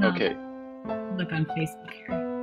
Okay. Look on Facebook here.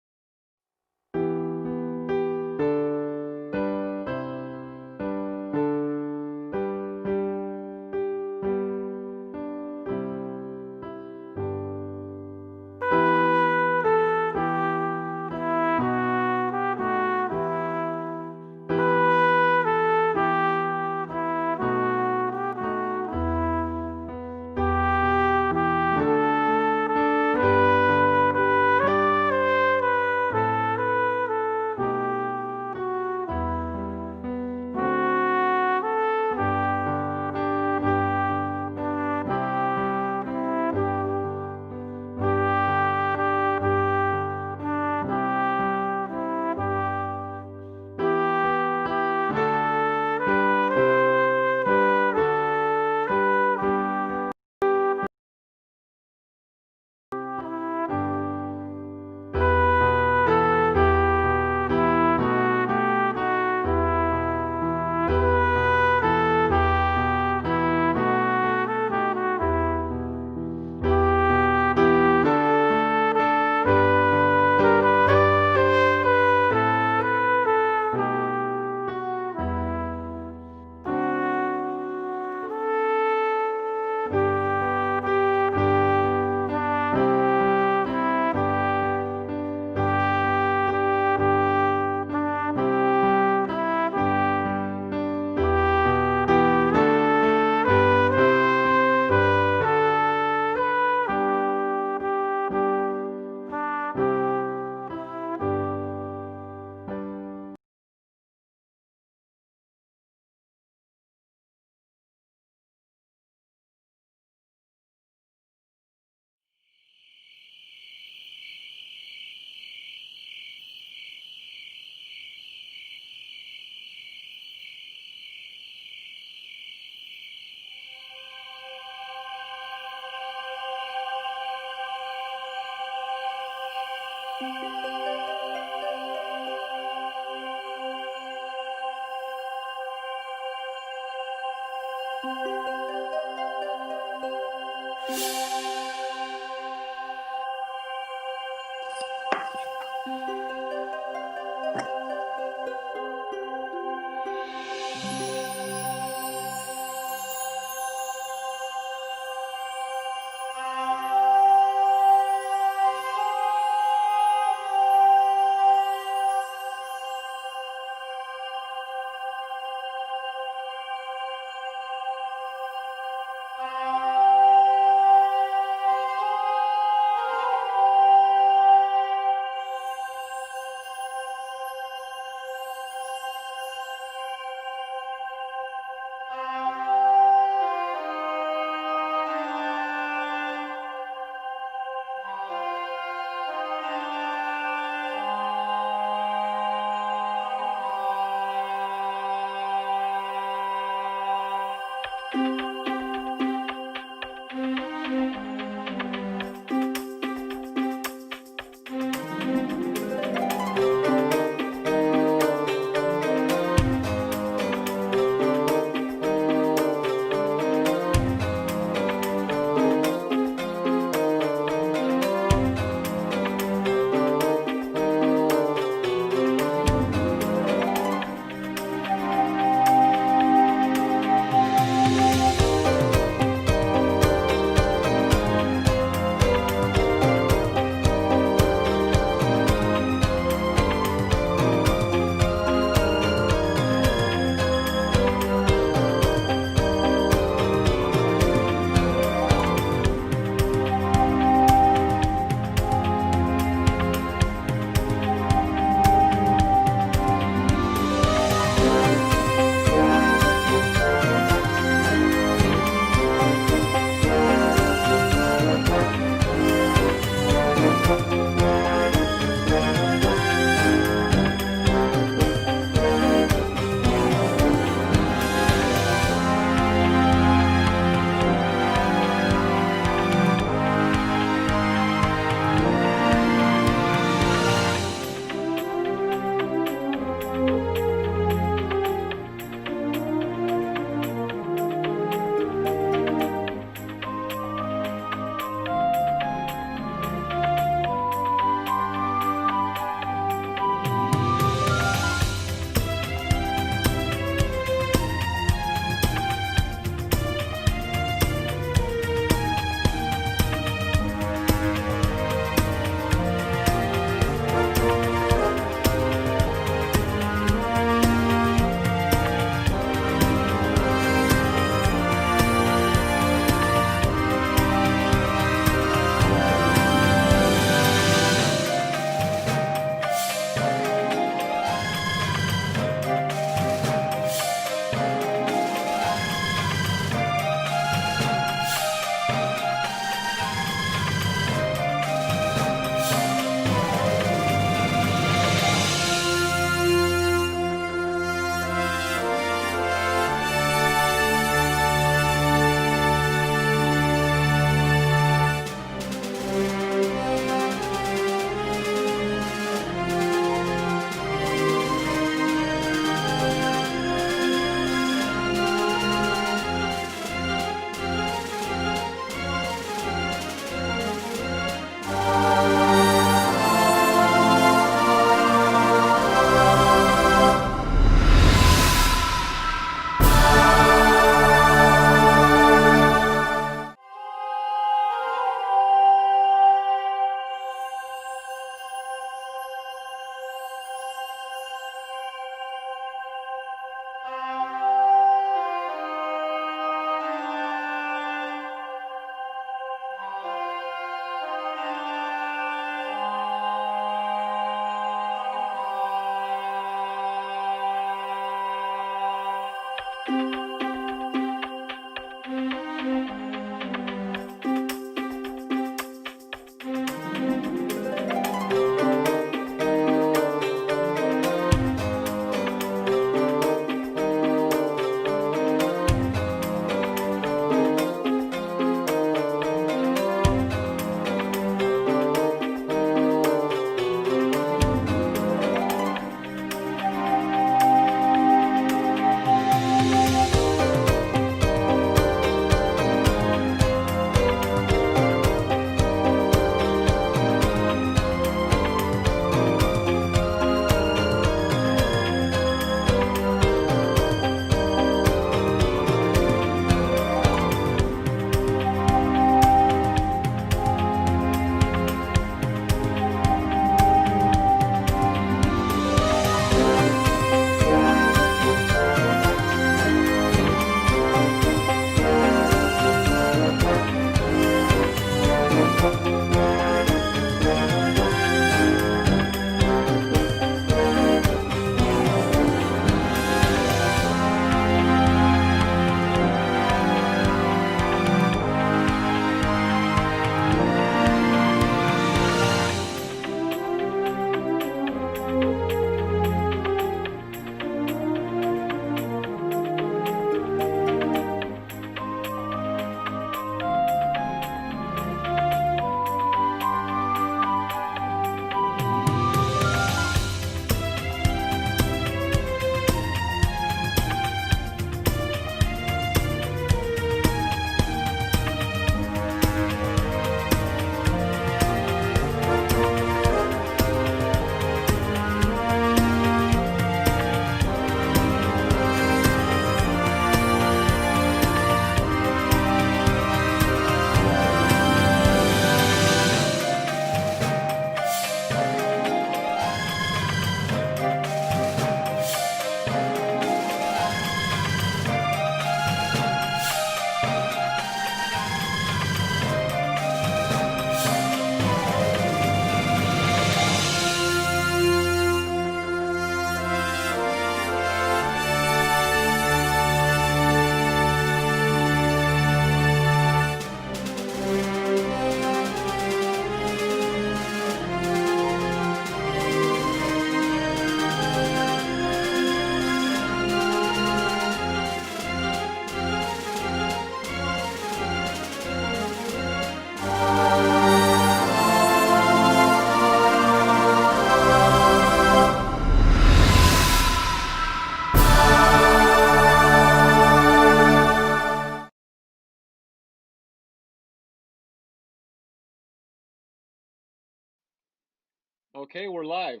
Okay, we're live.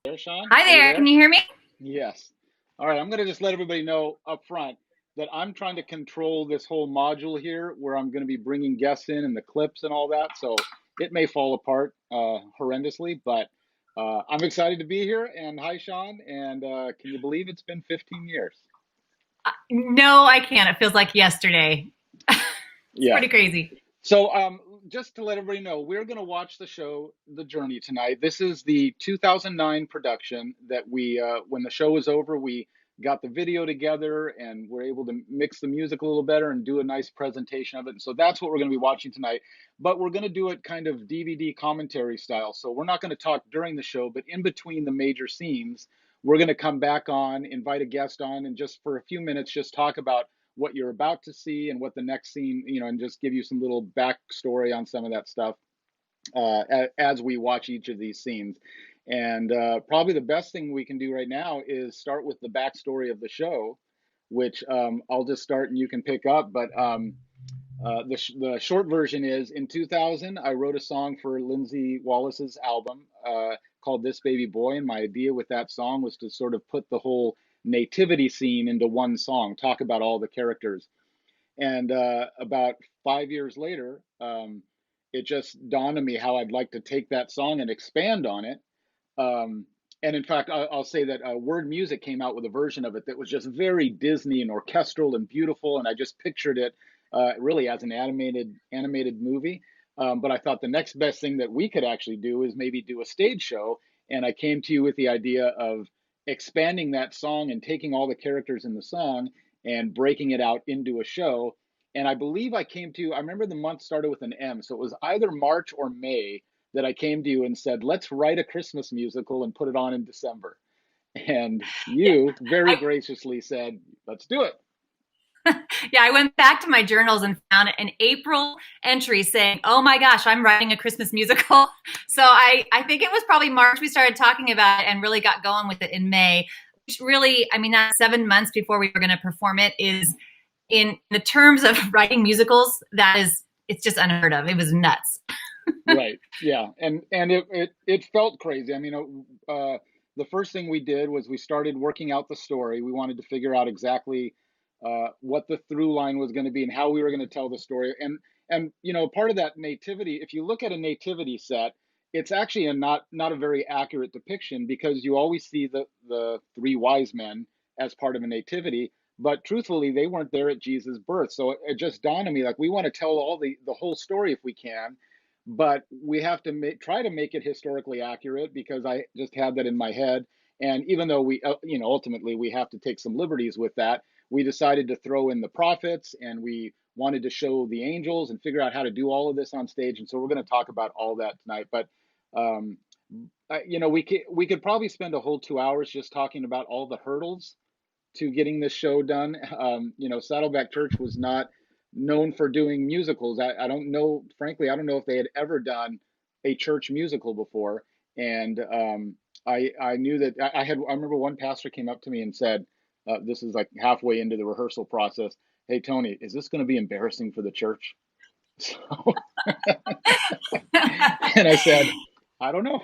There, Sean? Hi Are you there. Can there? you hear me? Yes. All right, I'm going to just let everybody know up front that I'm trying to control this whole module here where I'm going to be bringing guests in and the clips and all that. So it may fall apart horrendously, but I'm excited to be here. And hi, Sean. And can you believe it's been 15 years? No, I can't. It feels like yesterday. It's Yeah. pretty crazy. So, just to let everybody know, we're going to watch the show The Journey tonight. This is the 2009 production that when the show was over, we got the video together and we're able to mix the music a little better and do a nice presentation of it. And so that's what we're going to be watching tonight. But we're going to do it kind of DVD commentary style. So we're not going to talk during the show, but in between the major scenes, we're going to come back on, invite a guest on, and just for a few minutes, just talk about what you're about to see and what the next scene, and just give you some little backstory on some of that stuff as we watch each of these scenes. And probably the best thing we can do right now is start with the backstory of the show, which I'll just start and you can pick up. But the short version is in 2000, I wrote a song for Lindsay Wallace's album called This Baby Boy. And my idea with that song was to sort of put the whole nativity scene into one song, talk about all the characters. And about 5 years later, it just dawned on me how I'd like to take that song and expand on it. um, and in fact, I'll say that Word Music came out with a version of it that was just very Disney and orchestral and beautiful, and I just pictured it really as an animated movie. But I thought the next best thing that we could actually do is maybe do a stage show, and I came to you with the idea of expanding that song and taking all the characters in the song and breaking it out into a show. And I believe I remember the month started with an M, so it was either March or May that I came to you and said, let's write a Christmas musical and put it on in December. And Yeah, you very I, graciously said, let's do it. yeah, I went back to my journals and found an April entry saying, "Oh my gosh, I'm writing a Christmas musical." So I think it was probably March we started talking about it and really got going with it in May. Which really, I mean, that 7 months before we were going to perform it is in the terms of writing musicals. It's just unheard of. It was nuts. Right. Yeah. And it felt crazy. I mean, the first thing we did was we started working out the story. We wanted to figure out exactly what the through line was going to be and how we were going to tell the story. And part of that nativity, if you look at a nativity set, it's actually not a very accurate depiction because you always see the three wise men as part of a nativity. But truthfully, they weren't there at Jesus' birth. So it just dawned on me like we want to tell all the whole story if we can, but we have to try to make it historically accurate because I just had that in my head. And even though ultimately we have to take some liberties with that, we decided to throw in the prophets and we wanted to show the angels and figure out how to do all of this on stage. And so we're going to talk about all that tonight. But um, we could probably spend a whole 2 hours just talking about all the hurdles to getting this show done. Saddleback Church was not known for doing musicals. I don't know, frankly, I don't know if they had ever done a church musical before. And I knew that I remember one pastor came up to me and said, this is like halfway into the rehearsal process. Hey, Tony, is this going to be embarrassing for the church? So, and I said, I don't know.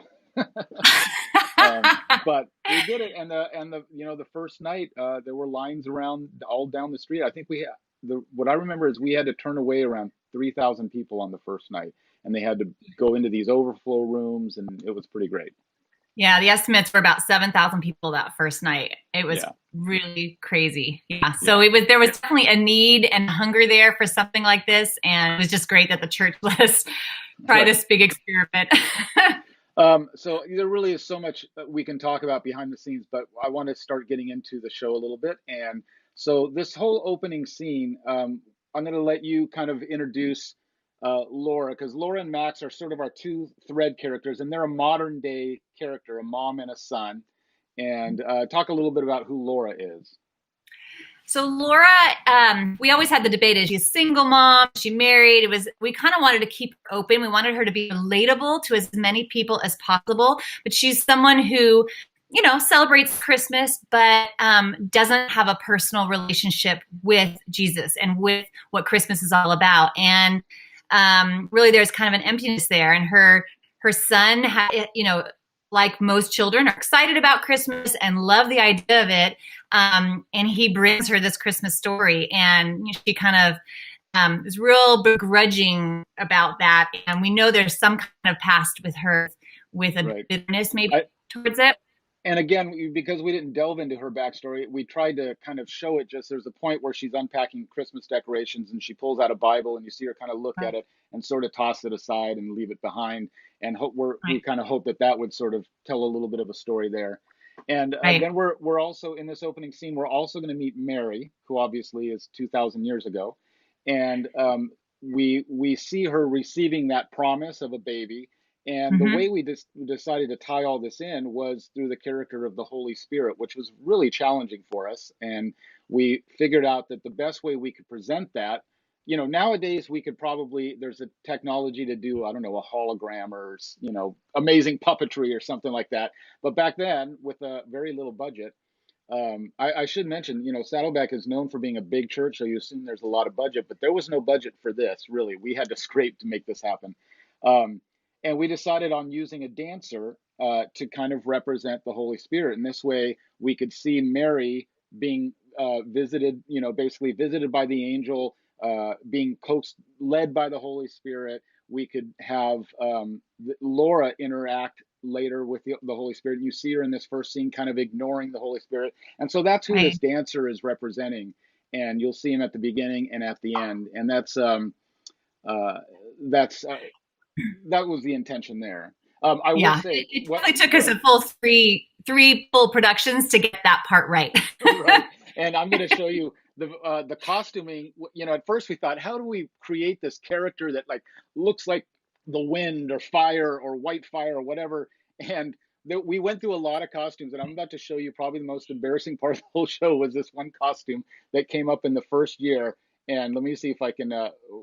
But we did it, and the first night there were lines around all down the street. I think what I remember is we had to turn away around 3,000 people on the first night, and they had to go into these overflow rooms, and it was pretty great. Yeah, the estimates were about 7,000 people that first night. It was Yeah, really crazy. Yeah. So yeah, there was definitely a need and hunger there for something like this. And it was just great that the church let us try right. this big experiment. So there really is so much we can talk about behind the scenes, but I want to start getting into the show a little bit. And so this whole opening scene, I'm going to let you kind of introduce Laura, because Laura and Max are sort of our two thread characters, and they're a modern day character, a mom and a son. And talk a little bit about who Laura is. So Laura, we always had the debate: is she a single mom? Is she married? We kind of wanted to keep her open. We wanted her to be relatable to as many people as possible. But she's someone who, celebrates Christmas, but doesn't have a personal relationship with Jesus and with what Christmas is all about. And really, there's kind of an emptiness there. And her her son, like most children, are excited about Christmas and love the idea of it. And he brings her this Christmas story, and she kind of is real begrudging about that. And we know there's some kind of past with her, with a Right. bitterness maybe I, towards it. and again, because we didn't delve into her backstory, we tried to kind of show it. Just there's a point where she's unpacking Christmas decorations and she pulls out a Bible and you see her kind of look at Right. it and sort of toss it aside and leave it behind. And we Right. kind of hope that that would sort of tell a little bit of a story there. And Right. then we're also in this opening scene. We're also going to meet Mary, who obviously is 2,000 years ago, and we see her receiving that promise of a baby, and the way Mm-hmm. we decided to tie all this in was through the character of the Holy Spirit, which was really challenging for us. And we figured out that the best way we could present that, nowadays we could probably, there's a technology to do, I don't know, a hologram or, amazing puppetry or something like that. But back then, with a very little budget, I should mention, Saddleback is known for being a big church, so you assume there's a lot of budget, but there was no budget for this, really. We had to scrape to make this happen. Um, and we decided on using a dancer to kind of represent the Holy Spirit. And this way we could see Mary being visited, basically visited by the angel, being coaxed, led by the Holy Spirit. We could have Laura interact later with the Holy Spirit. You see her in this first scene kind of ignoring the Holy Spirit. And so that's who this Right. dancer is representing. And you'll see him at the beginning and at the end. And uh, that's that was the intention there. I will Yeah. say It what. definitely took Go us ahead. a full three full productions to get that part right. Right. And I'm going to show you the costuming. At first we thought, how do we create this character that like looks like the wind or fire or white fire or whatever? And we went through a lot of costumes, and I'm about to show you probably the most embarrassing part of the whole show was this one costume that came up in the first year. And let me see if I can.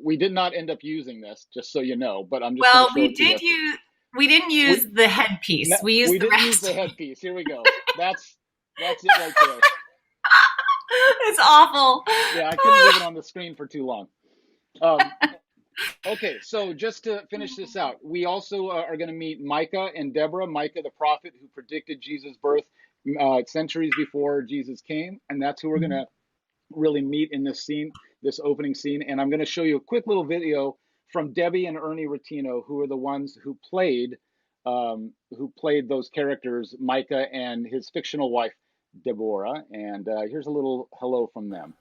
We did not end up using this, just so you know, but I'm just going to Well, show it to you. we didn't We use the headpiece. We used we the didn't use the rest. headpiece. Here we go. That's it right there. It's awful. Yeah, I couldn't leave it on the screen for too long. Um, okay, so just to finish this out, we also are going to meet Micah and Deborah. Micah, the prophet who predicted Jesus' birth centuries before Jesus came, and that's who we're going to really meet in this scene, this opening scene. And I'm going to show you a quick little video from Debbie and Ernie Rotino, who are the ones who played those characters, Micah and his fictional wife Deborah. And here's a little hello from them.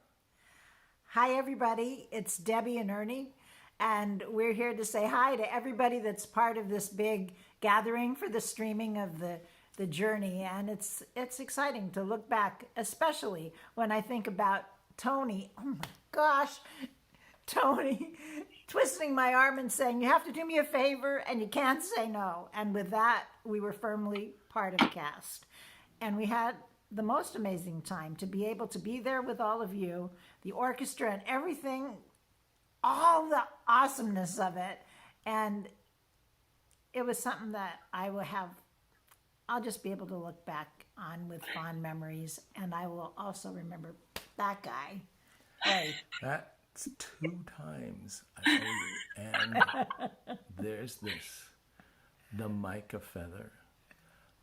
Hi, everybody. It's Debbie and Ernie, and we're here to say hi to everybody that's part of this big gathering for the streaming of the journey. And it's exciting to look back, especially when I think about Tony. Oh my gosh, Tony twisting my arm and saying, "You have to do me a favor, and you can't say no." And with that, we were firmly part of the cast. And we had the most amazing time to be able to be there with all of you, the orchestra and everything, all the awesomeness of it. And it was something that I'll just be able to look back on with fond memories. And I will also remember that guy. Hey. That's two times, I tell you. And there's this, the mica feather,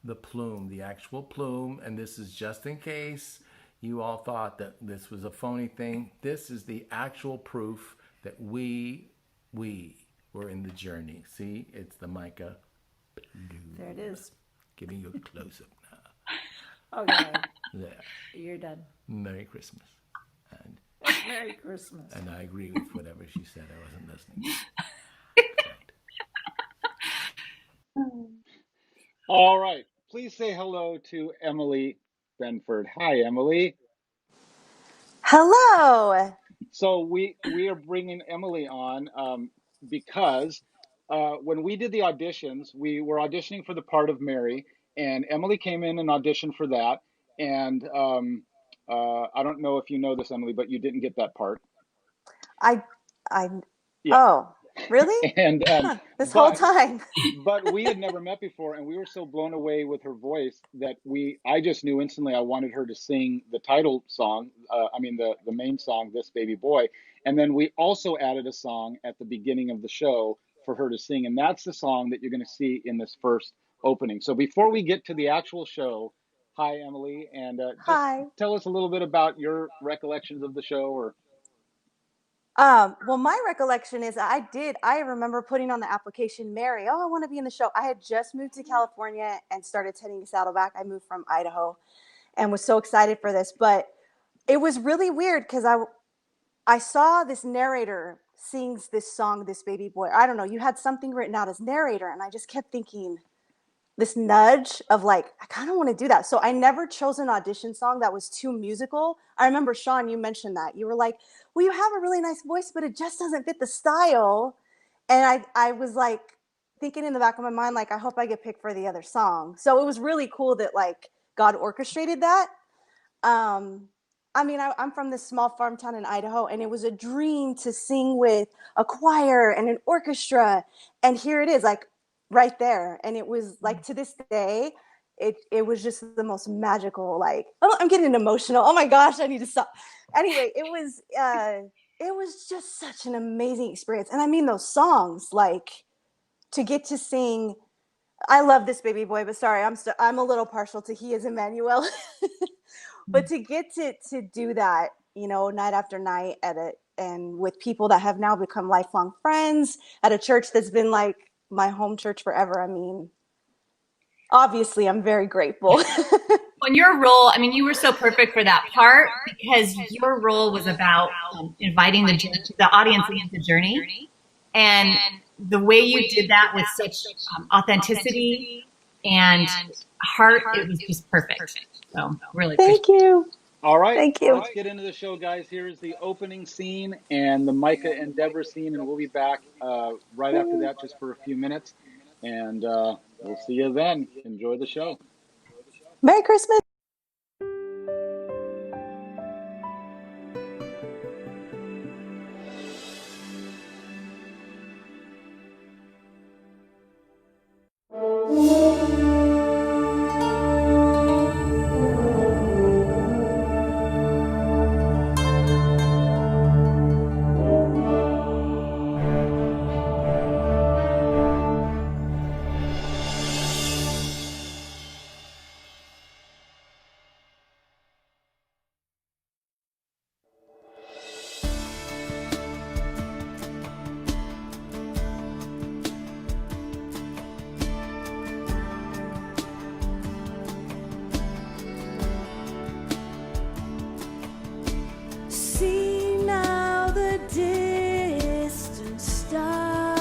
the plume, the actual plume. And this is just in case you all thought that this was a phony thing. This is the actual proof that we were in the journey. See, it's the mica plume. There it is. Giving you a close-up now. Okay, There. you're done. Merry Christmas. Merry Christmas. And I agree with whatever she said. I wasn't listening. All right. Please say hello to Emily Benford. Hi, Emily. Hello. So we are bringing Emily on because when we did the auditions, we were auditioning for the part of Mary, and Emily came in and auditioned for that. And I don't know if you know this, Emily, but you didn't get that part. I I Yeah. oh, really? And This whole but time. we had never met before, and we were so blown away with her voice that I just knew instantly I wanted her to sing the title song. I mean the main song, "This Baby Boy," and then we also added a song at the beginning of the show for her to sing. And that's the song that you're going to see in this first opening. So before we get to the actual show, hi, Emily. And just Hi. tell us a little bit about your recollections of the show. Or Well, my recollection is I remember putting on the application, Mary, oh, I want to be in the show. I had just moved to California and started attending Saddleback. I moved from Idaho and was so excited for this. But it was really weird because I saw this narrator sings this song, This Baby Boy. I don't know, you had something written out as narrator, and I just kept thinking, this nudge of like, I kind of want to do that. So I never chose an audition song that was too musical. I remember, Sean, you mentioned that. You were like, well, you have a really nice voice, but it just doesn't fit the style. And I was like thinking in the back of my mind, like, I hope I get picked for the other song. So it was really cool that like God orchestrated that. I mean, I'm from this small farm town in Idaho, and it was a dream to sing with a choir and an orchestra. And here it is, like right there. And it was like, to this day, it was just the most magical, like, oh, I'm getting emotional. Oh my gosh, I need to stop. Anyway, it was just such an amazing experience. And I mean, those songs, like, to get to sing, I love This Baby Boy, but sorry, I'm a little partial to He Is Emmanuel. But to get to do that, you know, night after night and with people that have now become lifelong friends at a church that's been like my home church forever. I mean, obviously, I'm very grateful. On your role, I mean, you were so perfect for that part because your role was about inviting the audience into the journey, and the way you did that with such authenticity and heart, it was just perfect. So really, Thank you. all right, Thank you. let's get into the show, guys. Here is the opening scene and the Micah and Deborah scene, and we'll be back right after that, just for a few minutes. And we'll see you then. Enjoy the show. Merry Christmas. See now the distant star,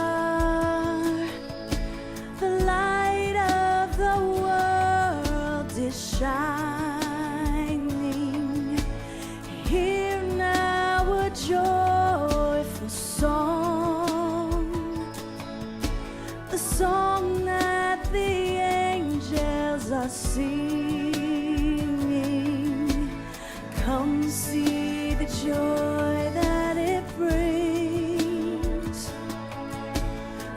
the light of the world is shining. Hear now a joyful song, the song that the angels are singing. Come see the joy that it brings,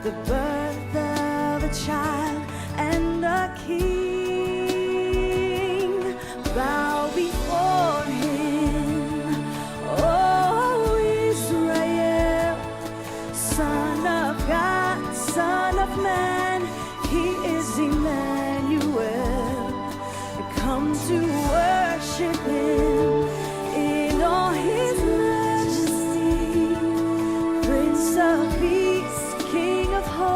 the birth of a child and a king. Bow before him, O Israel, Son of God, Son of Man. He is Emmanuel. Come to worship him in all his majesty, Prince of Peace, King of Hope.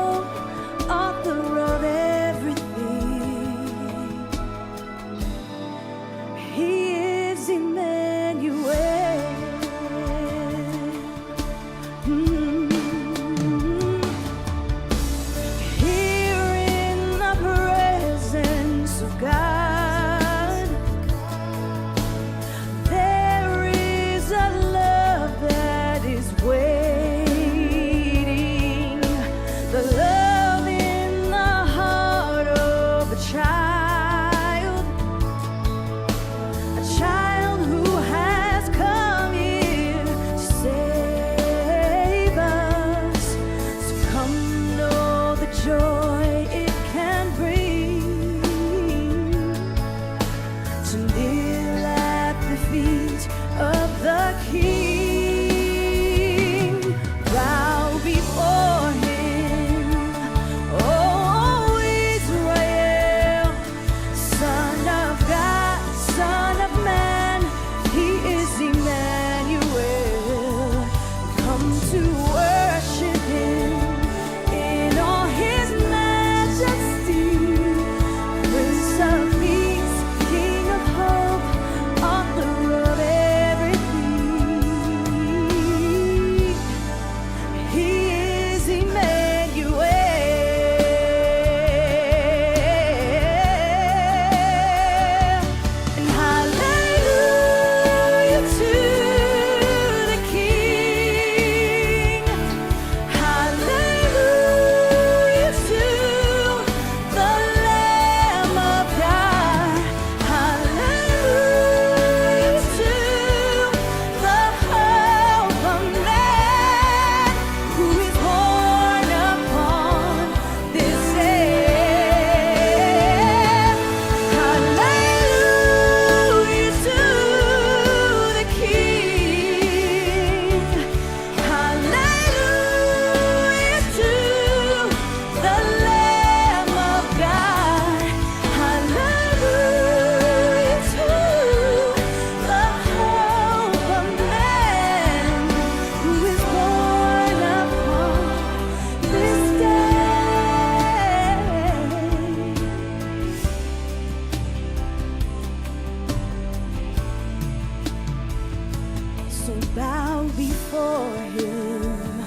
so bow before him.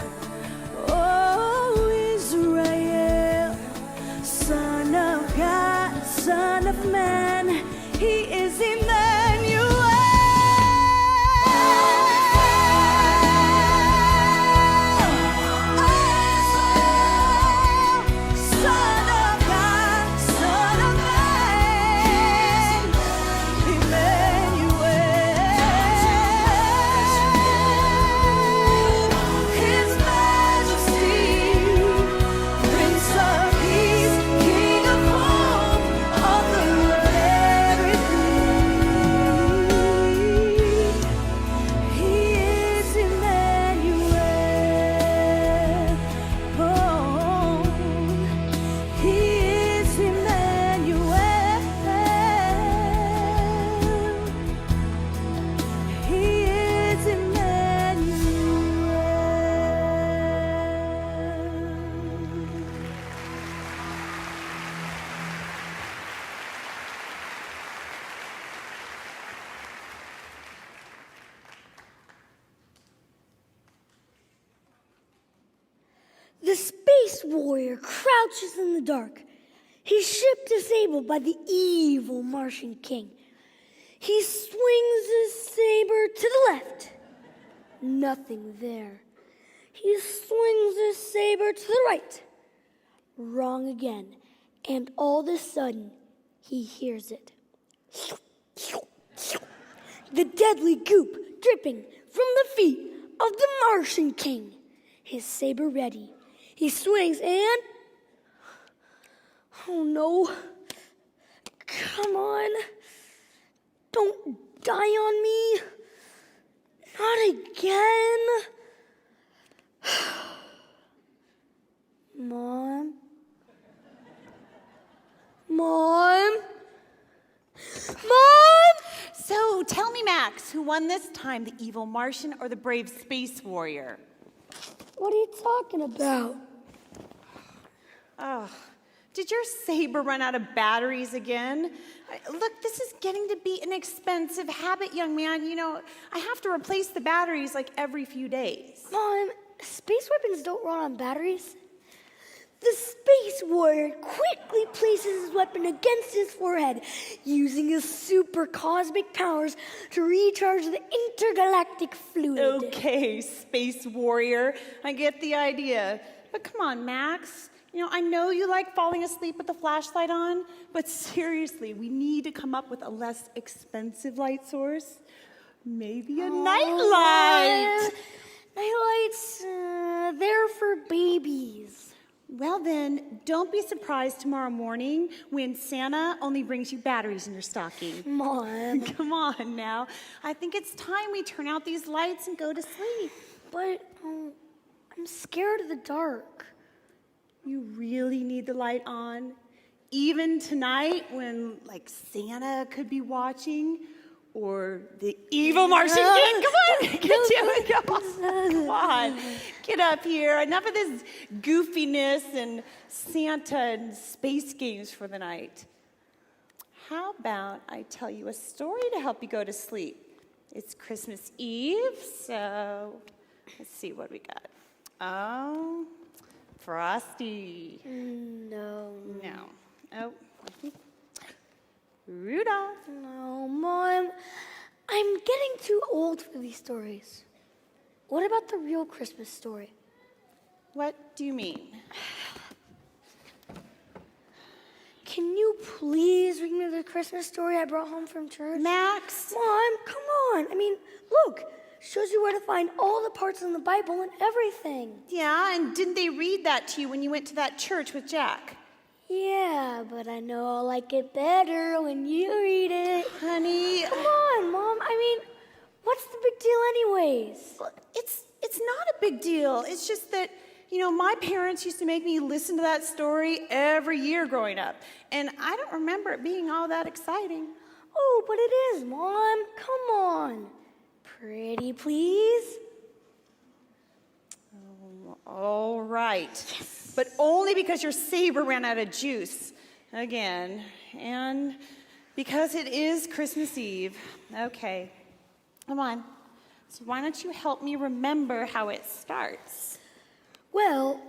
Oh, Israel, Son of God, Son of Man, he is Emmanuel. The space warrior crouches in the dark, his ship disabled by the evil Martian king. He swings his saber to the left. Nothing there. He swings his saber to the right. Wrong again. And all of a sudden, he hears it. The deadly goop dripping from the feet of the Martian king. His saber ready. He swings and... Oh no. Come on. Don't die on me. Not again. Mom? Mom? Mom? So tell me, Max, who won this time, the evil Martian or the brave space warrior? What are you talking about? Oh, did your saber run out of batteries again? Look, this is getting to be an expensive habit, young man. You know, I have to replace the batteries like every few days. Mom, space weapons don't run on batteries. The space warrior quickly places his weapon against his forehead, using his super cosmic powers to recharge the intergalactic fluid. Okay, space warrior, I get the idea. But come on, Max. You know, I know you like falling asleep with the flashlight on, but seriously, we need to come up with a less expensive light source. Maybe a nightlight. Nightlights, they're for babies. Well then, don't be surprised tomorrow morning when Santa only brings you batteries in your stocking. Mom. Come on now. I think it's time we turn out these lights and go to sleep. But I'm scared of the dark. You really need the light on? Even tonight when, like, Santa could be watching? Or the evil Martian king? Come on, come on. Get up here. Enough of this goofiness and Santa and space games for the night. How about I tell you a story to help you go to sleep? It's Christmas Eve, so let's see what we got. Oh, Frosty. No. Oh, Rudolph. No, Mom. I'm getting too old for these stories. What about the real Christmas story? What do you mean? Can you please read me the Christmas story I brought home from church? Max? Mom, come on. I mean, look. Shows you where to find all the parts in the Bible and everything. Yeah, and didn't they read that to you when you went to that church with Jack? Yeah, but I know I'll like it better when you read it. Honey. Come on, Mom. I mean, what's the big deal anyways? It's not a big deal. It's just that, you know, my parents used to make me listen to that story every year growing up. And I don't remember it being all that exciting. Oh, but it is, Mom. Come on. Pretty, please. Oh, all right. Yes. But only because your saber ran out of juice again. And because it is Christmas Eve. Okay. Come on. So why don't you help me remember how it starts? Well,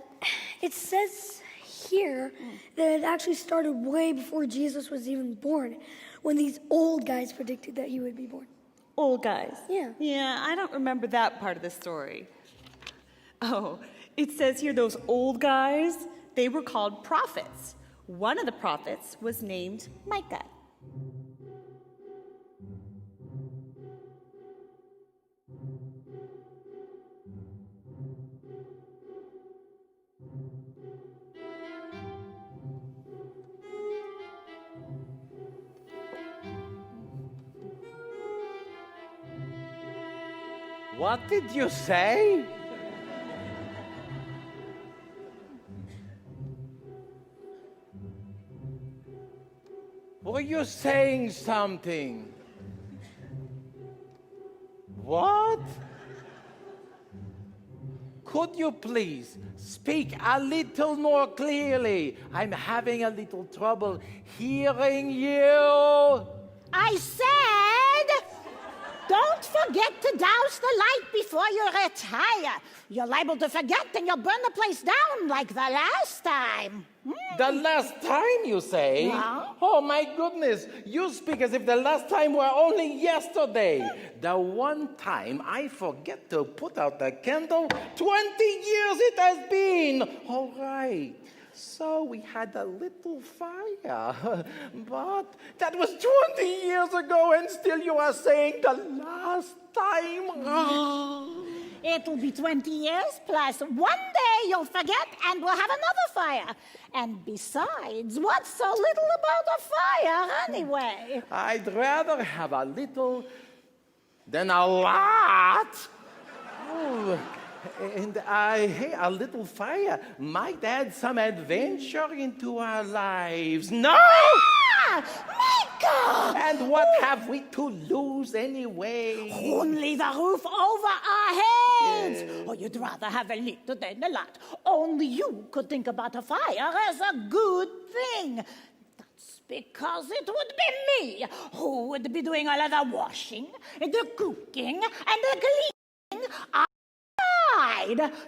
it says here that it actually started way before Jesus was even born, when these old guys predicted that he would be born. Old guys. Yeah. Yeah, I don't remember that part of the story. Oh, it says here those old guys, they were called prophets. One of the prophets was named Micah. What did you say? Were you saying something? What? Could you please speak a little more clearly? I'm having a little trouble hearing you. I said, don't forget to douse the light before you retire. You're liable to forget and you'll burn the place down like the last time. The last time, you say? Yeah. Oh, my goodness. You speak as if the last time were only yesterday. The one time I forget to put out the candle, 20 years it has been. All right. So we had a little fire. But that was 20 years ago, and still you are saying the last time. It'll be 20 years plus one day you'll forget and we'll have another fire. And besides, what's so little about a fire anyway? I'd rather have a little than a lot. Oh, and hey, a little fire might add some adventure into our lives. No! Micah! And what have we to lose anyway? Only the roof over our heads. Or you'd rather have a little than a lot. Only you could think about a fire as a good thing. That's because it would be me who would be doing all of the washing, the cooking, and the cleaning.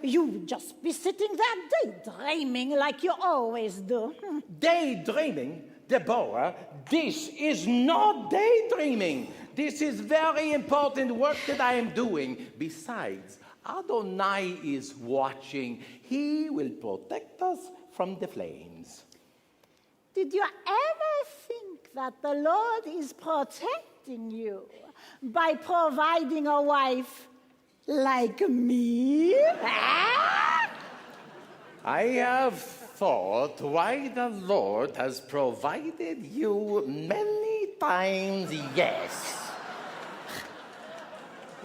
You'd just be sitting there daydreaming like you always do. Daydreaming? Deborah, this is not daydreaming. This is very important work that I am doing. Besides, Adonai is watching. He will protect us from the flames. Did you ever think that the Lord is protecting you by providing a wife like me? I have thought why the Lord has provided you many times, yes.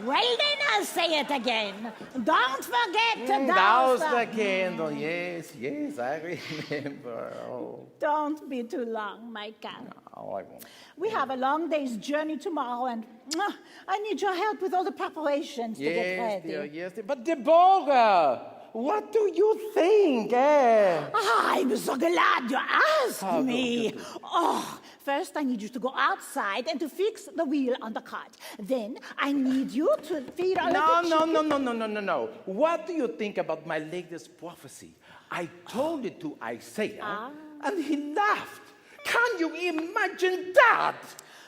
Well, then I'll say it again. Don't forget to Douse douse the candle, yes, I remember. Oh, Don't be too long, Micah. no, I won't. We have a long day's journey tomorrow, and I need your help with all the preparations to get ready. Yes, dear. But Deborah, what do you think, I'm so glad you asked Oh, me. good. Oh, first I need you to go outside and to fix the wheel on the cart. Then I need you to feed all of the chickens. No. What do you think about my latest prophecy? I told it to Isaiah, and he laughed. Can you imagine that?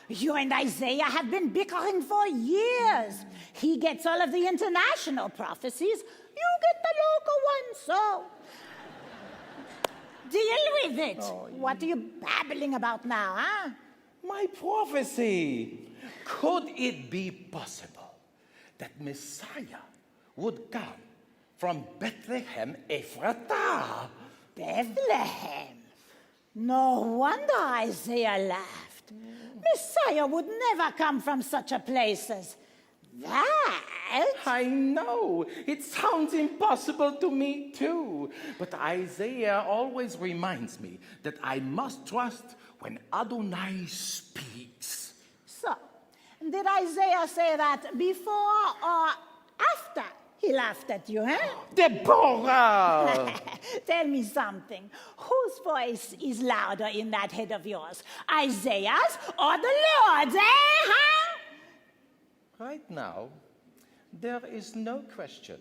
You and Isaiah have been bickering for years. He gets all of the international prophecies. You get the local ones, so deal with it. What are you babbling about now, huh? My prophecy. Could it be possible that Messiah would come from Bethlehem Ephratah? Bethlehem. No wonder Isaiah laughed. Messiah would never come from such a place as that. I know. It sounds impossible to me too. But Isaiah always reminds me that I must trust when Adonai speaks. So, did Isaiah say that before or after he laughed at you, huh? Deborah! Tell me something. Whose voice is louder in that head of yours? Isaiah's or the Lord's, huh? Right now, There is no question.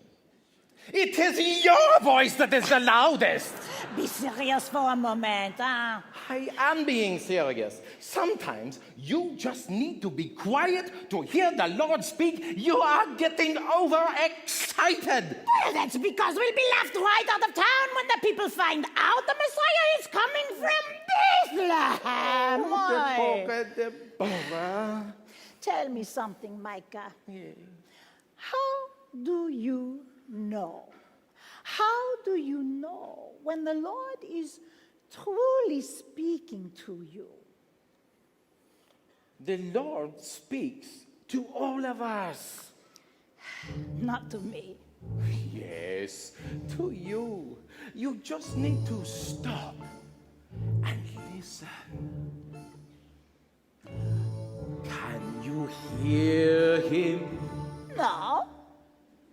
It is your voice that is the loudest. Be serious for a moment, huh? I am being serious. Sometimes you just need to be quiet to hear the Lord speak. You are getting overexcited. Well, that's because we'll be left right out of town when the people find out the Messiah is coming from Bethlehem. Why? Deborah. Tell me something, Micah. How do you know? How do you know when the Lord is truly speaking to you? The Lord speaks to all of us. Not to me. Yes, to you. You just need to stop and listen. Can you hear him? No,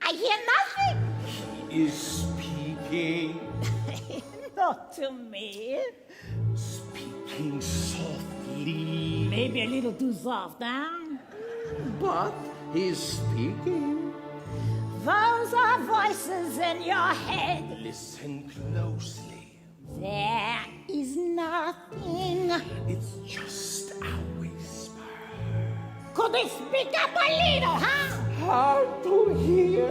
I hear nothing. He is speaking. Not to me. Speaking softly. Maybe a little too soft, huh? But he's speaking. Those are voices in your head. Listen closely. There is nothing. It's just a whisper. Could they speak up a little, huh? Hard to hear,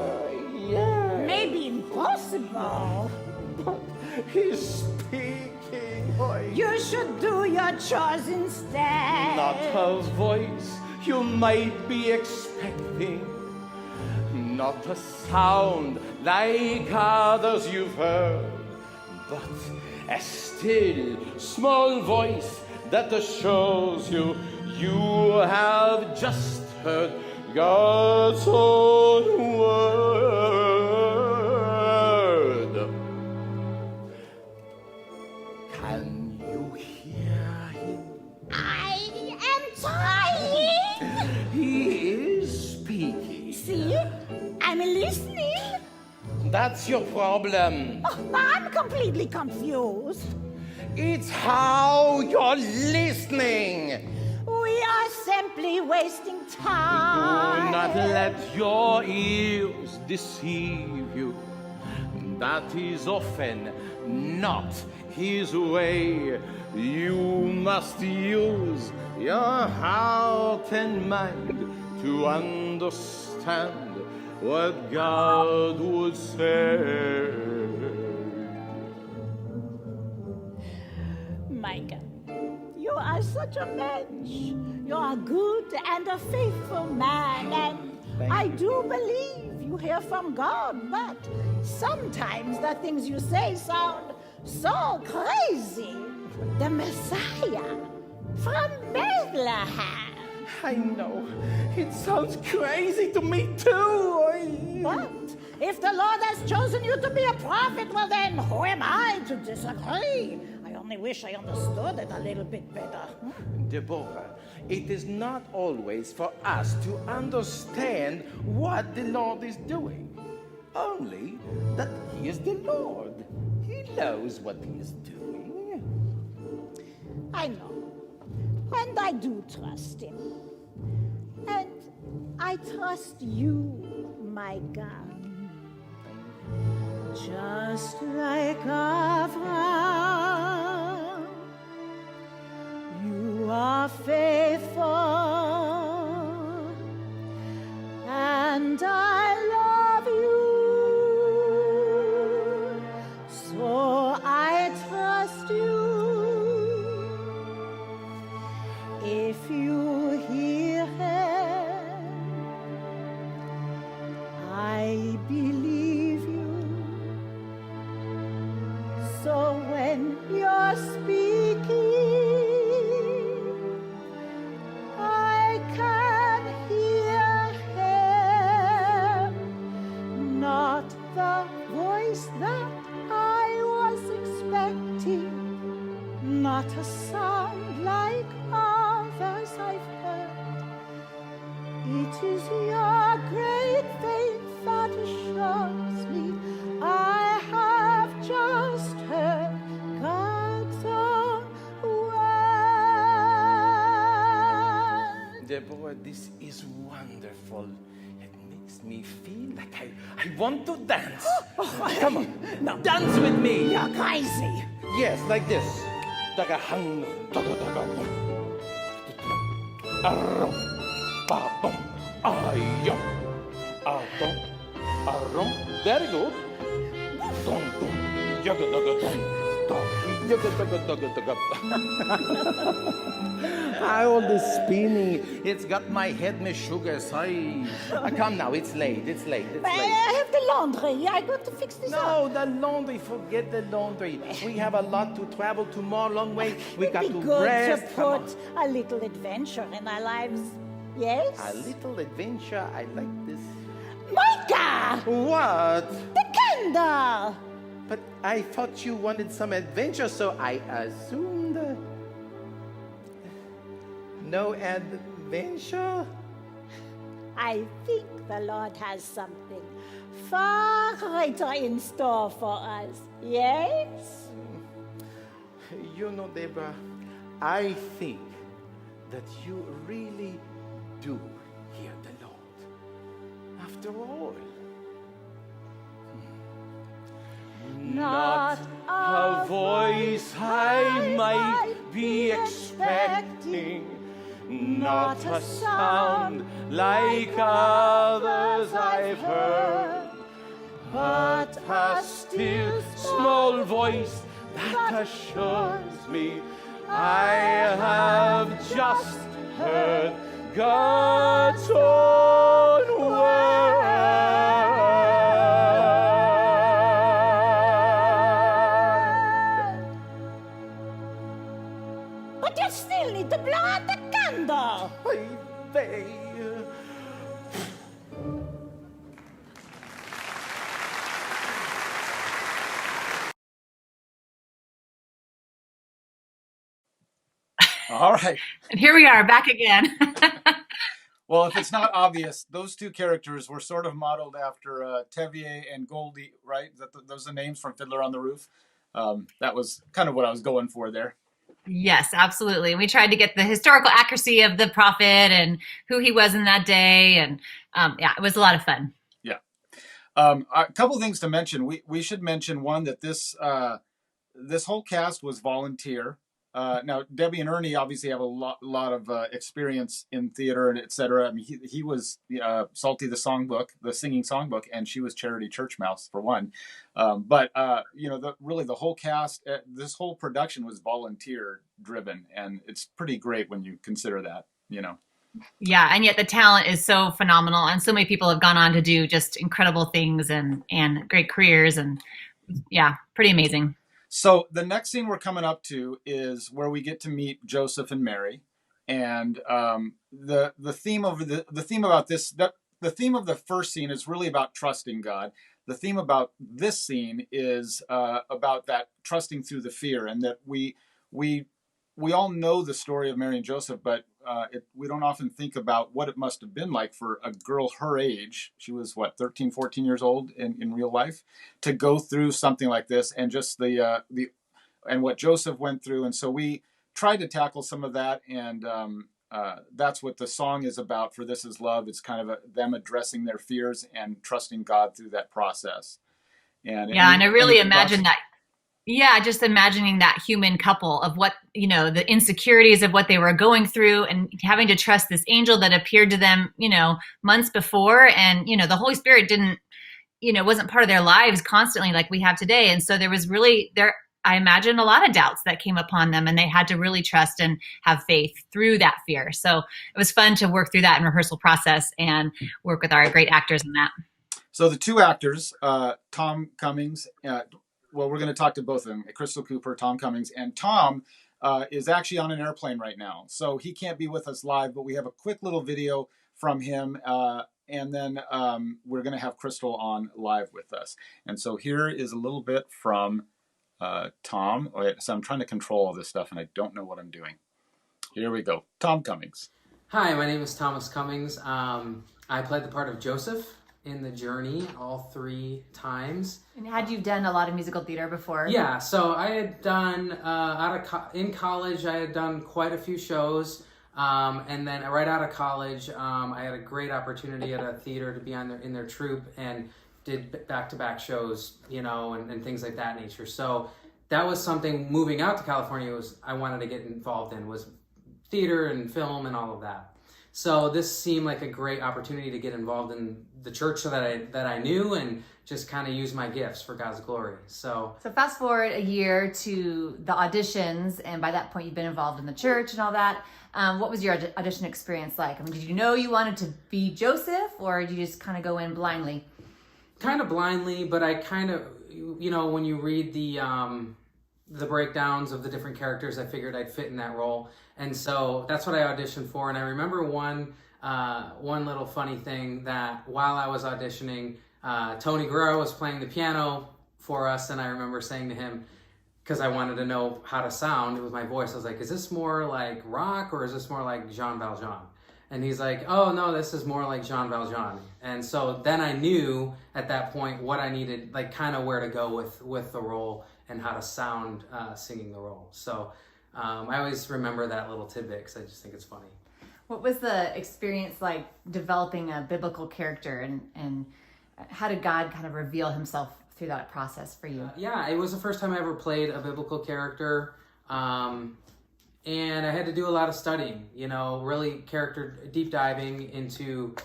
yeah. Maybe impossible. But he's speaking. You should do your chores instead. Not a voice you might be expecting. Not a sound like others you've heard. But a still, small voice that assures you you have just heard God's own word. Can you hear him? I am trying. He is speaking. See? I'm listening. That's your problem. Oh, I'm completely confused. It's how you're listening. We are simply wasting Do time. not let your ears deceive you. That is often not his way. You must use your heart and mind to understand what God would say. Micah, you are such a mensch. You are a good and a faithful man, and I do believe you hear from God, but sometimes the things you say sound so crazy. The Messiah from Bethlehem. I know. It sounds crazy to me too. But if the Lord has chosen you to be a prophet, well then, who am I to disagree? I only wish I understood it a little bit better. Deborah, it is not always for us to understand what the Lord is doing. Only that He is the Lord. He knows what He is doing. I know. And I do trust Him. And I trust you, my God. Just like Abraham, you are faithful, and I love you, so I trust you. If you hear him, I believe you. So when you're speaking, I can hear him, not the voice that I was expecting, not a sound like others I've heard. It is your great faith that assures me I have just heard God's own word. Deborah, this is wonderful. It makes me that I want to dance. Come on, now dance with me. You're crazy. Yes, like this. Daga hang, daga daga boom. Arum, ba boom, ayum, atum, arum. Very good. Dum dum, yaga daga dum, dum, yaga daga daga daga. All this spinning, it's got my head me sugar high. Come now, it's late. I have the laundry. I got to fix this up. No, the laundry, forget the laundry. We have a lot to travel tomorrow, long way. We got It'd to be good rest. to Come on. put a little adventure in our lives. Yes? A little adventure, I like this. Micah! What? The candle! But I thought you wanted some adventure, so I assumed. No adventure? I think the Lord has something far greater in store for us. Yes? You know, Deborah, I think that you really do hear the Lord. After all. Not a voice I might be expecting, not a sound like others I've heard, but a still small voice that assures me I have just heard God's own word. But you still need to blow out the candle. All right. And here we are back again. Well, if it's not obvious, those two characters were sort of modeled after Tevier and Goldie, right? Those are the names from Fiddler on the Roof. That was kind of what I was going for there. Yes, absolutely. And we tried to get the historical accuracy of the prophet and who he was in that day. And yeah, it was a lot of fun. Yeah. A couple things to mention. We should mention one that this whole cast was volunteer. Now, Debbie and Ernie obviously have a lot of experience in theater and et cetera. I mean, he was Salty the Songbook, the singing songbook, and she was Charity Church Mouse for one. But you know, the whole cast, this whole production was volunteer driven, and it's pretty great when you consider that. You know. Yeah, and yet the talent is so phenomenal, and so many people have gone on to do just incredible things and great careers, and yeah, pretty amazing. So the next scene we're coming up to is where we get to meet Joseph and Mary, and the theme of the theme about this the theme of the first scene is really about trusting God. The theme about this scene is about that trusting through the fear, and that we all know the story of Mary and Joseph, but we don't often think about what it must have been like for a girl her age. She was, 13, 14 years old in real life, to go through something like this, and just and what Joseph went through. And so we tried to tackle some of that, and that's what the song is about. For This Is Love. It's kind of them addressing their fears and trusting God through that process. And I really imagine that. Yeah, just imagining that human couple of what, the insecurities of what they were going through, and having to trust this angel that appeared to them, months before. And, the Holy Spirit didn't, wasn't part of their lives constantly like we have today. And so there was really I imagine a lot of doubts that came upon them, and they had to really trust and have faith through that fear. So it was fun to work through that in rehearsal process and work with our great actors in that. So the two actors, Tom Cummings, well, we're going to talk to both of them, Crystal Cooper, Tom Cummings. And Tom is actually on an airplane right now, so he can't be with us live, but we have a quick little video from him, and then we're going to have Crystal on live with us. And so here is a little bit from Tom. So I'm trying to control all this stuff, and I don't know what I'm doing. Here we go. Tom Cummings. Hi, my name is Thomas Cummings. I played the part of Joseph in The Journey all 3 times. And had you done a lot of musical theater before? Yeah, so I had done, in college, I had done quite a few shows. And then right out of college, I had a great opportunity at a theater to be in their troupe and did back-to-back shows, and things like that nature. So that was something, moving out to California, I wanted to get involved in, was theater and film and all of that. So this seemed like a great opportunity to get involved in the church that I knew and just kind of use my gifts for God's glory. So fast forward a year to the auditions, and by that point you've been involved in the church and all that. What was your audition experience like? I mean, did you know you wanted to be Joseph, or did you just kind of go in blindly? Kind of blindly, but I kind of, when you read the breakdowns of the different characters, I figured I'd fit in that role. And so that's what I auditioned for. And I remember one little funny thing, that while I was auditioning, Tony Guerrero was playing the piano for us. And I remember saying to him, because I wanted to know how to sound with my voice, I was like, is this more like rock or is this more like Jean Valjean? And he's like, oh no, this is more like Jean Valjean. And so then I knew at that point what I needed, like kind of where to go with the role and how to sound singing the role. So I always remember that little tidbit because I just think it's funny. What was the experience like developing a biblical character, and how did God kind of reveal himself through that process for you? Yeah, it was the first time I ever played a biblical character. And I had to do a lot of studying, really character deep diving into,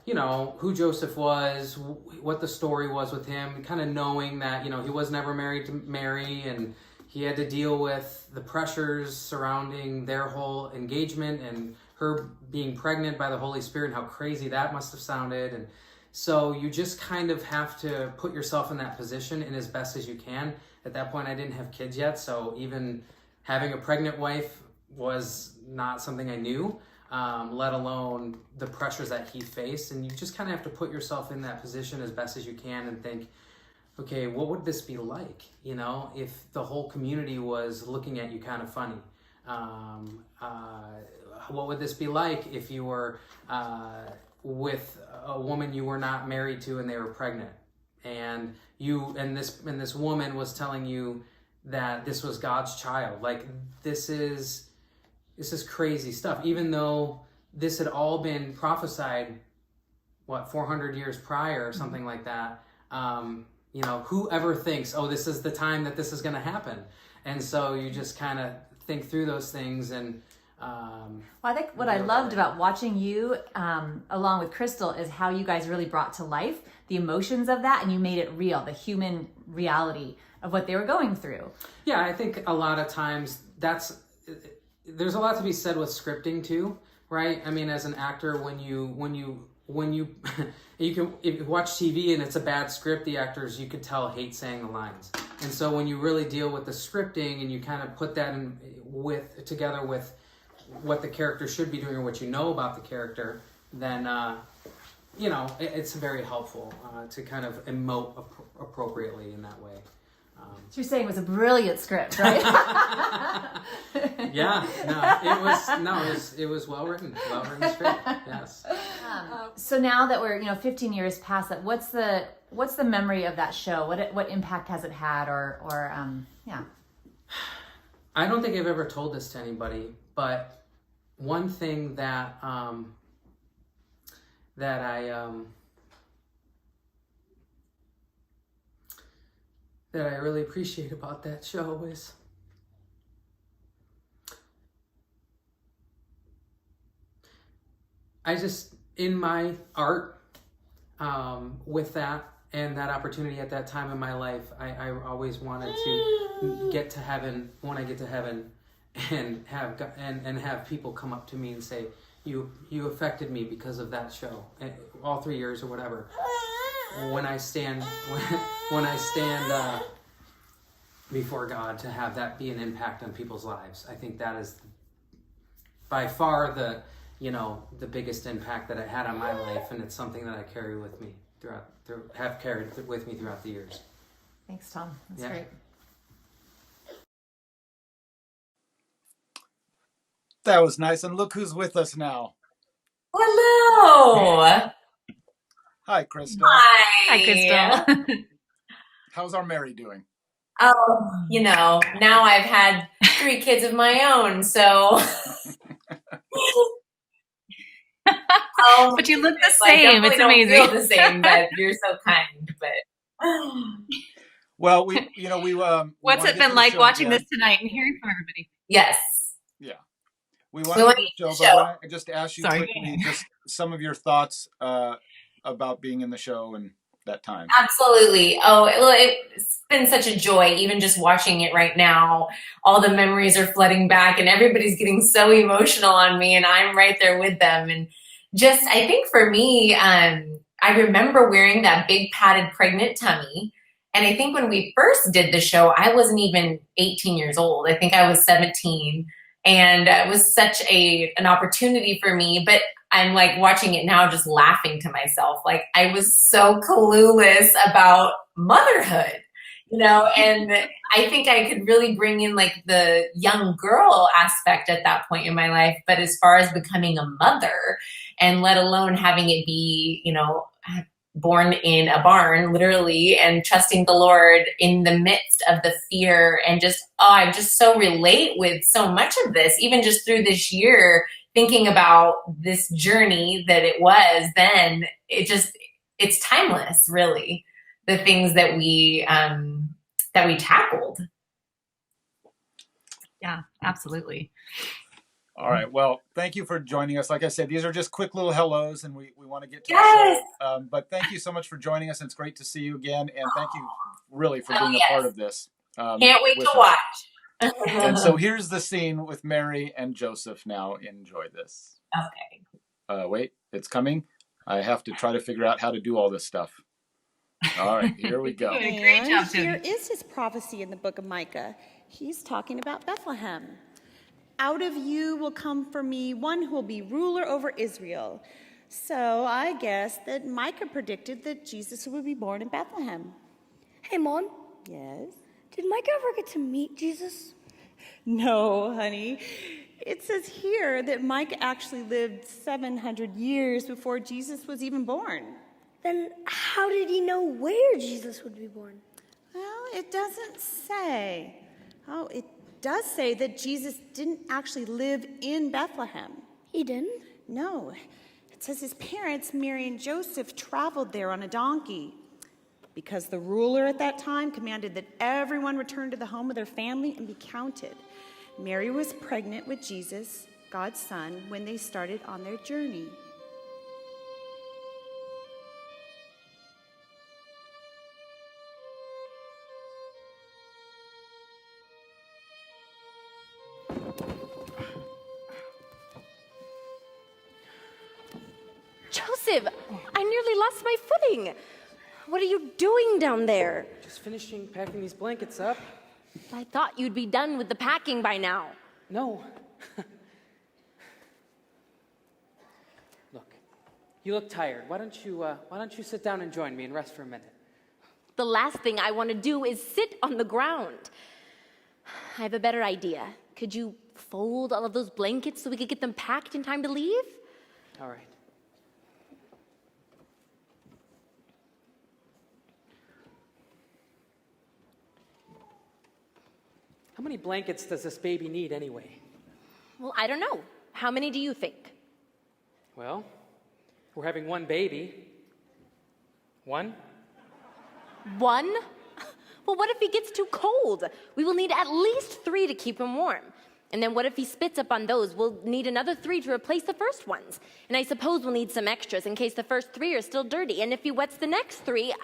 who Joseph was, what the story was with him, kind of knowing that, he was never married to Mary, and he had to deal with the pressures surrounding their whole engagement and her being pregnant by the Holy Spirit and how crazy that must have sounded. And so you just kind of have to put yourself in that position in as best as you can. At that point, I didn't have kids yet, so even having a pregnant wife was not something I knew, let alone the pressures that he faced. And you just kind of have to put yourself in that position as best as you can and think, okay, what would this be like, if the whole community was looking at you kind of funny? What would this be like if you were with a woman you were not married to and they were pregnant, and this woman was telling you that this was God's child? Like, this is crazy stuff, even though this had all been prophesied 400 years prior or something like that. Whoever thinks, oh, this is the time that this is going to happen? And so you just kind of think through those things. And I think what I loved about watching you along with Crystal is how you guys really brought to life the emotions of that, and you made it real, the human reality of what they were going through. Yeah, I think a lot of times there's a lot to be said with scripting too, right? I mean, as an actor, when you if you watch TV and it's a bad script, the actors, you could tell, hate saying the lines. And so when you really deal with the scripting and you kind of put that together with what the character should be doing or what you know about the character, then it's very helpful to kind of emote appropriately in that way. So you're saying it was a brilliant script, right? Yeah, it was well written script. Yes. So now that we're 15 years past that, what's the memory of that show? What impact has it had, or yeah? I don't think I've ever told this to anybody, but one thing that I really appreciate about that show is I just, in my art, with that and that opportunity at that time in my life, I always wanted to get to heaven, when I get to heaven, and have people come up to me and say, you affected me because of that show, all 3 years or whatever. When I stand before God, to have that be an impact on people's lives, I think that is by far the biggest impact that it had on my life, and it's something that I carry with me have carried with me throughout the years. Thanks, Tom. That's great. That was nice. And look who's with us now. Hello. Hi, Crystal. Hi, Crystal. How's our Mary doing? Oh, now I've had 3 kids of my own, so Oh, But you look the I same. definitely It's don't amazing. feel the same, but you're so kind. But Well, we want What's to it get been to the like show watching this again. tonight and hearing from everybody? yes, Yeah, we want we to want get to to the get show, the but show. want to just ask you Sorry. quickly just some of your thoughts about being in the show and that time. Absolutely. Oh, well, it's been such a joy, even just watching it right now. All the memories are flooding back, and everybody's getting so emotional on me, and I'm right there with them. And just, I think for me, I remember wearing that big padded pregnant tummy. And I think when we first did the show, I wasn't even 18 years old. I think I was 17. And it was such an opportunity for me. But I'm like watching it now, just laughing to myself. Like I was so clueless about motherhood, and I think I could really bring in like the young girl aspect at that point in my life. But as far as becoming a mother and let alone having it be, born in a barn, literally, and trusting the Lord in the midst of the fear and just, I just so relate with so much of this, even just through this year, thinking about this journey that it was then, it's timeless, really, the things that we tackled. Yeah, absolutely. All right. Well, thank you for joining us. Like I said, these are just quick little hellos, and we want to get to Yes. the show. But thank you so much for joining us. It's great to see you again, and thank you really for Oh, being a yes. part of this. Can't wait with to us. watch. And so here's the scene with Mary and Joseph. Now enjoy this. Okay. Wait, it's coming. I have to try to figure out how to do all this stuff. All right, here we go. Doing a great job, Tony. Here is his prophecy in the book of Micah. He's talking about Bethlehem. Out of you will come for me one who will be ruler over Israel. So I guess that Micah predicted that Jesus would be born in Bethlehem. Hey, Mom, Yes? did Micah ever get to meet Jesus? No, honey. It says here that Micah actually lived 700 years before Jesus was even born. Then how did he know where Jesus would be born? Well, it doesn't say. Oh, it does say that Jesus didn't actually live in Bethlehem. He didn't? No. It says his parents, Mary and Joseph, traveled there on a donkey because the ruler at that time commanded that everyone return to the home of their family and be counted. Mary was pregnant with Jesus, God's son, when they started on their journey. Joseph, I nearly lost my footing. What are you doing down there? Just finishing packing these blankets up. I thought you'd be done with the packing by now. No. Look, you look tired. Why don't you sit down and join me and rest for a minute? The last thing I want to do is sit on the ground. I have a better idea. Could you fold all of those blankets so we could get them packed in time to leave? All right. How many blankets does this baby need anyway? Well, I don't know. How many do you think? Well, we're having one baby. One? One? Well, what if he gets too cold? We will need at least 3 to keep him warm. And then what if he spits up on those? We'll need another 3 to replace the first ones. And I suppose we'll need some extras in case the first 3 are still dirty. And if he wets the next 3,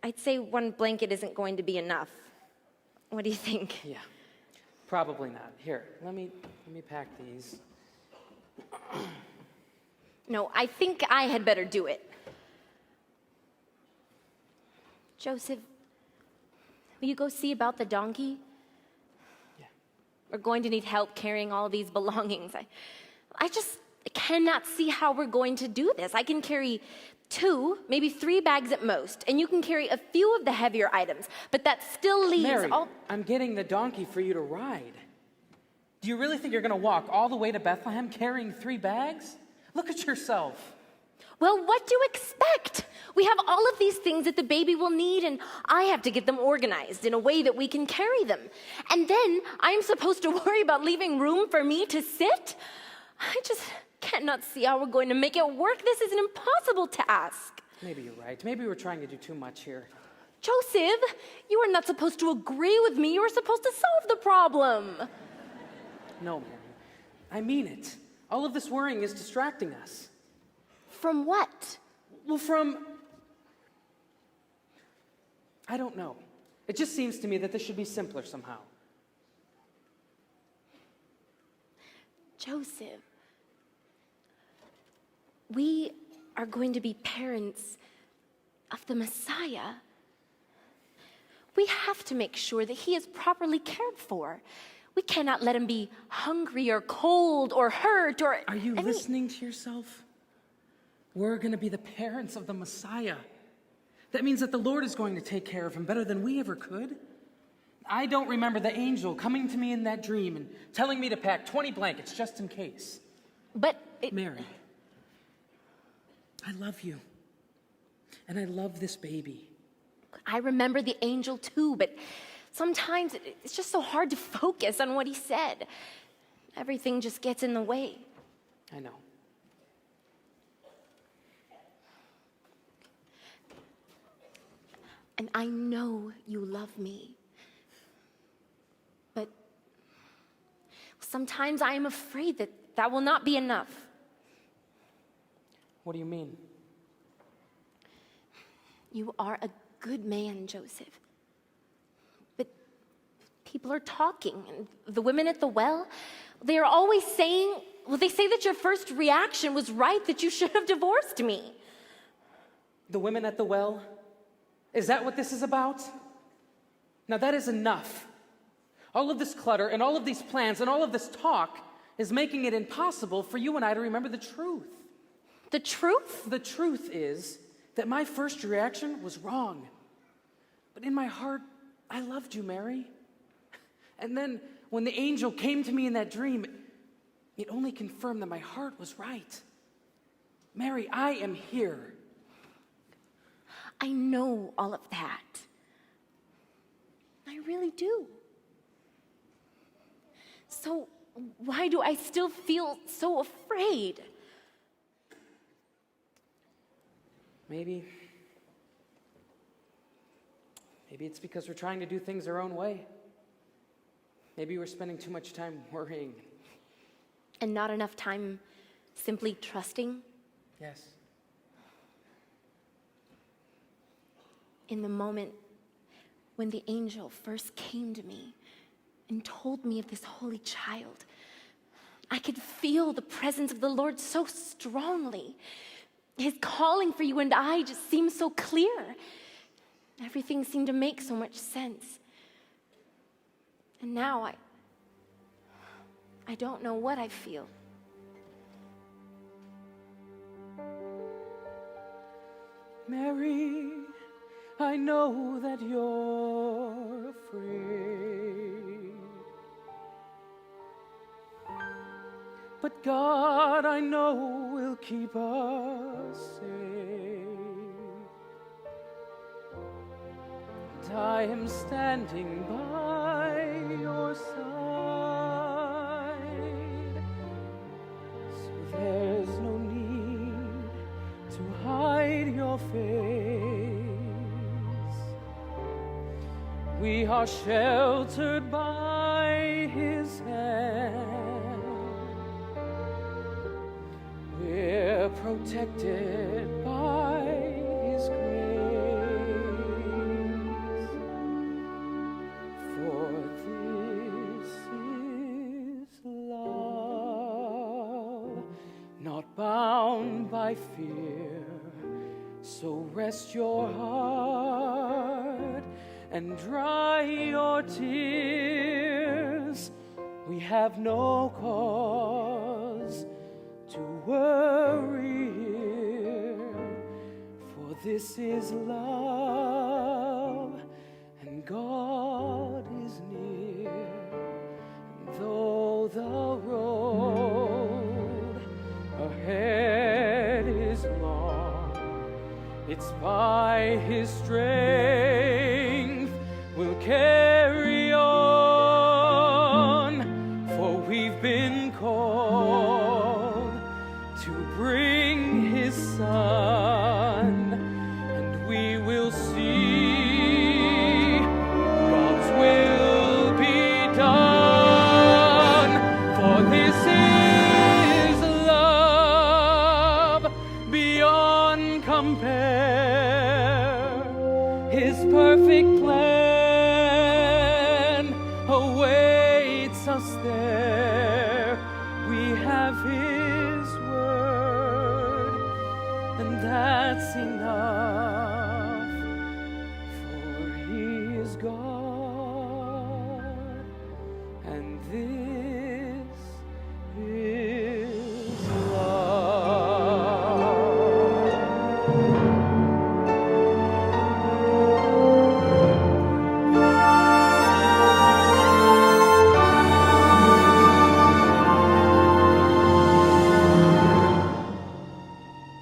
I'd say 1 blanket isn't going to be enough. What do you think? Yeah, probably not. Here, let me pack these. No, I think I had better do it. Joseph, will you go see about the donkey? Yeah. We're going to need help carrying all these belongings. I just cannot see how we're going to do this. I can carry 2, maybe 3 bags at most, and you can carry a few of the heavier items, but that still leaves Mary, all... I'm getting the donkey for you to ride. Do you really think you're going to walk all the way to Bethlehem carrying 3 bags? Look at yourself. Well, what do you expect? We have all of these things that the baby will need, and I have to get them organized in a way that we can carry them. And then I'm supposed to worry about leaving room for me to sit? I just cannot see how we're going to make it work. This is an impossible task. Maybe you're right. Maybe we're trying to do too much here. Joseph, you are not supposed to agree with me. You are supposed to solve the problem. No, Mary. I mean it. All of this worrying is distracting us. From what? Well, from... I don't know. It just seems to me that this should be simpler somehow. Joseph, we are going to be parents of the Messiah. We have to make sure that he is properly cared for. We cannot let him be hungry or cold or hurt or... Are you listening to yourself? We're going to be the parents of the Messiah. That means that the Lord is going to take care of him better than we ever could. I don't remember the angel coming to me in that dream and telling me to pack 20 blankets just in case. But Mary, I love you. And I love this baby. I remember the angel too, but sometimes it's just so hard to focus on what he said. Everything just gets in the way. I know. And I know you love me. But sometimes I am afraid that that will not be enough. What do you mean? You are a good man, Joseph. But people are talking, and the women at the well, they are always saying, well, they say that your first reaction was right, that you should have divorced me. The women at the well? Is that what this is about? Now that is enough. All of this clutter and all of these plans and all of this talk is making it impossible for you and I to remember the truth. The truth? The truth is that my first reaction was wrong. But in my heart, I loved you, Mary. And then when the angel came to me in that dream, it only confirmed that my heart was right. Mary, I am here. I know all of that. I really do. So why do I still feel so afraid? Maybe it's because we're trying to do things our own way. Maybe we're spending too much time worrying. And not enough time simply trusting? Yes. In the moment when the angel first came to me and told me of this holy child, I could feel the presence of the Lord so strongly. His calling for you and I just seemed so clear. Everything seemed to make so much sense. And now I don't know what I feel. Mary, I know that you're afraid. But God, I know, will keep us safe. And I am standing by your side, so there's no need to hide your face. We are sheltered by his hand. We're protected by his grace. For this is love, not bound by fear. So rest your heart and dry your tears. We have no cause to worry here, for this is love, and God is near. And though the road ahead is long, By his strength we'll carry on, for we've been called to bring his son, and we will see God's will be done, for this is love beyond compare. His perfect plan awaits us there. We have his word, and that's enough, for he is God, and this is love.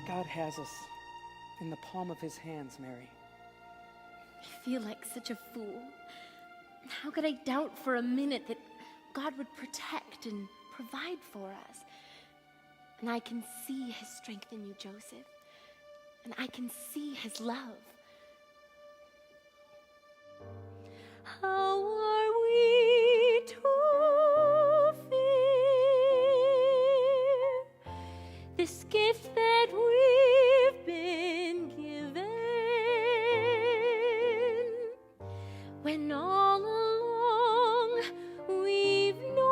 God has us in the palm of his hands, Mary. I feel like such a fool. How could I doubt for a minute that God would protect and provide for us? And I can see his strength in you, Joseph. And I can see his love. How are we to fear this gift that we've been given, when all along we've known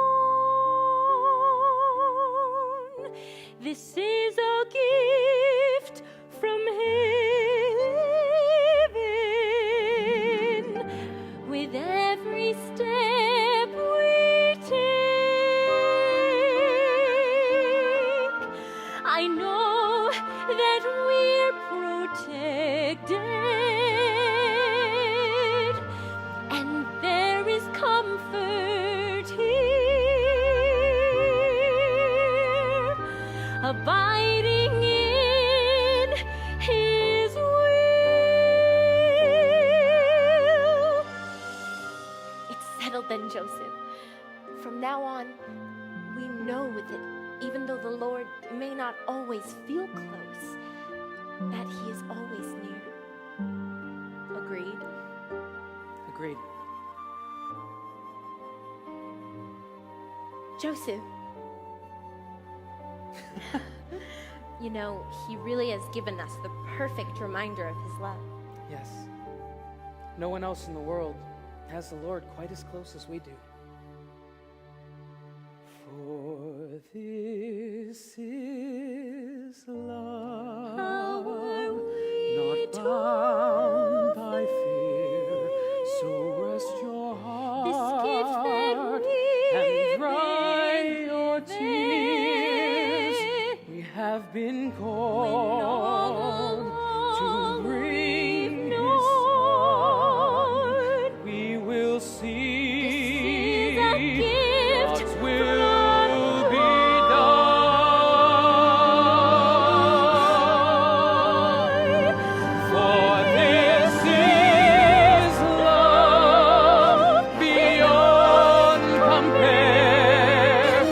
this is a gift from heaven? With every step we take, I know that we're protected, and there is comfort here, abiding in his will. It's settled then, Joseph. From now on, we know that even though the Lord may not always feel close, that he is always near. Agreed? Agreed. Joseph. You know, he really has given us the perfect reminder of his love. Yes. No one else in the world has the Lord quite as close as we do. For this is love, not bound by fear. So rest your heart and dry your tears. We have been called to bring his son. We will see God's will be done. For this is love beyond compare.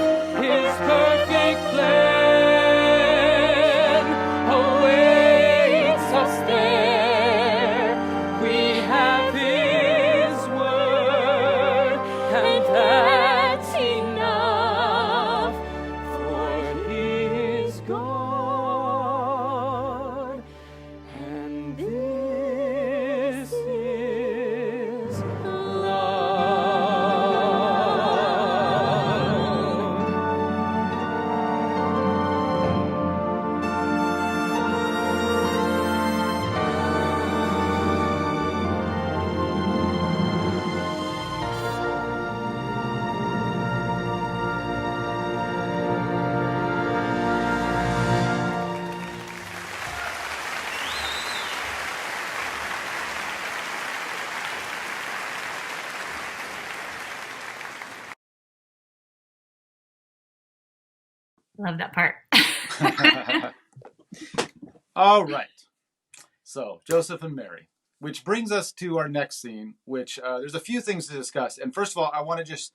His perfect plan awaits us there. We have his word, and that's enough, for he is God, and this is Love that part. All right. So Joseph and Mary, which brings us to our next scene, which there's a few things to discuss. And first of all, I want to just